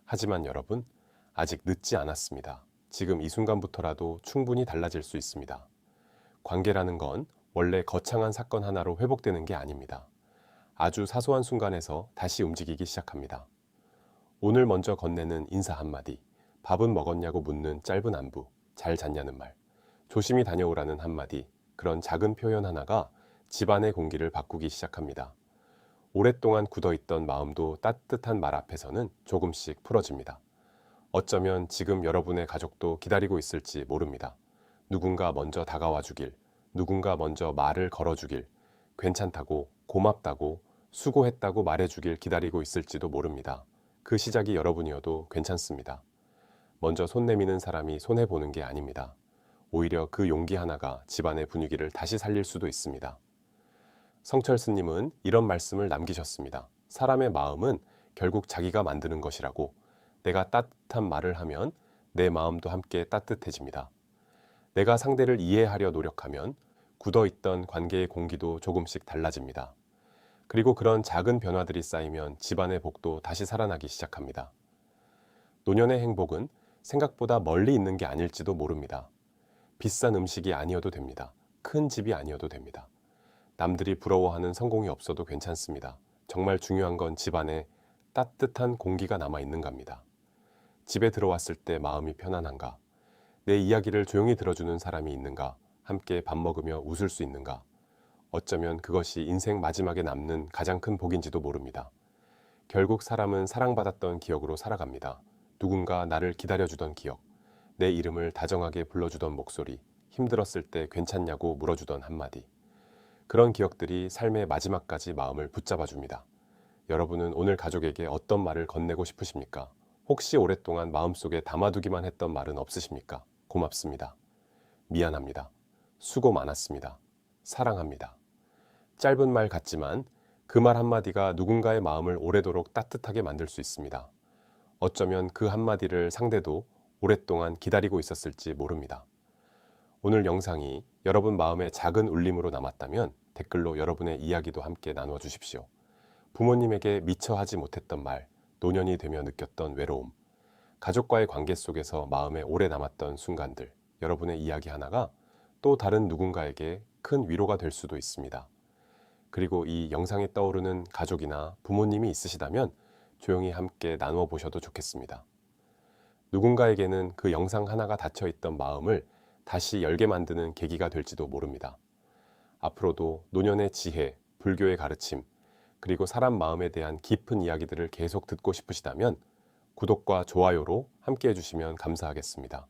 하지만 여러분, 아직 늦지 않았습니다. 지금 이 순간부터라도 충분히 달라질 수 있습니다. 관계라는 건 원래 거창한 사건 하나로 회복되는 게 아닙니다. 아주 사소한 순간에서 다시 움직이기 시작합니다. 오늘 먼저 건네는 인사 한마디, 밥은 먹었냐고 묻는 짧은 안부, 잘 잤냐는 말, 조심히 다녀오라는 한마디, 그런 작은 표현 하나가 집안의 공기를 바꾸기 시작합니다. 오랫동안 굳어있던 마음도 따뜻한 말 앞에서는 조금씩 풀어집니다. 어쩌면 지금 여러분의 가족도 기다리고 있을지 모릅니다. 누군가 먼저 다가와 주길, 누군가 먼저 말을 걸어주길, 괜찮다고, 고맙다고, 수고했다고 말해주길 기다리고 있을지도 모릅니다. 그 시작이 여러분이어도 괜찮습니다. 먼저 손 내미는 사람이 손해보는 게 아닙니다. 오히려 그 용기 하나가 집안의 분위기를 다시 살릴 수도 있습니다. 성철 스님은 이런 말씀을 남기셨습니다. 사람의 마음은 결국 자기가 만드는 것이라고, 내가 따뜻한 말을 하면 내 마음도 함께 따뜻해집니다. 내가 상대를 이해하려 노력하면 굳어있던 관계의 공기도 조금씩 달라집니다. 그리고 그런 작은 변화들이 쌓이면 집안의 복도 다시 살아나기 시작합니다. 노년의 행복은 생각보다 멀리 있는 게 아닐지도 모릅니다. 비싼 음식이 아니어도 됩니다. 큰 집이 아니어도 됩니다. 남들이 부러워하는 성공이 없어도 괜찮습니다. 정말 중요한 건 집안에 따뜻한 공기가 남아 있는가입니다. 집에 들어왔을 때 마음이 편안한가? 내 이야기를 조용히 들어주는 사람이 있는가? 함께 밥 먹으며 웃을 수 있는가? 어쩌면 그것이 인생 마지막에 남는 가장 큰 복인지도 모릅니다. 결국 사람은 사랑받았던 기억으로 살아갑니다. 누군가 나를 기다려주던 기억, 내 이름을 다정하게 불러주던 목소리, 힘들었을 때 괜찮냐고 물어주던 한마디. 그런 기억들이 삶의 마지막까지 마음을 붙잡아줍니다. 여러분은 오늘 가족에게 어떤 말을 건네고 싶으십니까? 혹시 오랫동안 마음속에 담아두기만 했던 말은 없으십니까? 고맙습니다. 미안합니다. 수고 많았습니다. 사랑합니다. 짧은 말 같지만 그 말 한마디가 누군가의 마음을 오래도록 따뜻하게 만들 수 있습니다. 어쩌면 그 한마디를 상대도 오랫동안 기다리고 있었을지 모릅니다. 오늘 영상이 여러분 마음의 작은 울림으로 남았다면 댓글로 여러분의 이야기도 함께 나누어 주십시오. 부모님에게 미처 하지 못했던 말, 노년이 되며 느꼈던 외로움, 가족과의 관계 속에서 마음에 오래 남았던 순간들, 여러분의 이야기 하나가 또 다른 누군가에게 큰 위로가 될 수도 있습니다. 그리고 이 영상에 떠오르는 가족이나 부모님이 있으시다면 조용히 함께 나누어 보셔도 좋겠습니다. 누군가에게는 그 영상 하나가 닫혀있던 마음을 다시 열게 만드는 계기가 될지도 모릅니다. 앞으로도 노년의 지혜, 불교의 가르침, 그리고 사람 마음에 대한 깊은 이야기들을 계속 듣고 싶으시다면 구독과 좋아요로 함께 해주시면 감사하겠습니다.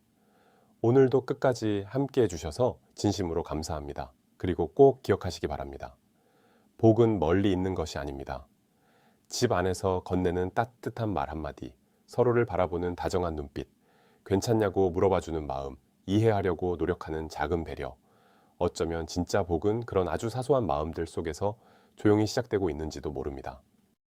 오늘도 끝까지 함께 해주셔서 진심으로 감사합니다. 그리고 꼭 기억하시기 바랍니다. 복은 멀리 있는 것이 아닙니다. 집 안에서 건네는 따뜻한 말 한마디, 서로를 바라보는 다정한 눈빛, 괜찮냐고 물어봐주는 마음, 이해하려고 노력하는 작은 배려. 어쩌면 진짜 복은 그런 아주 사소한 마음들 속에서 조용히 시작되고 있는지도 모릅니다.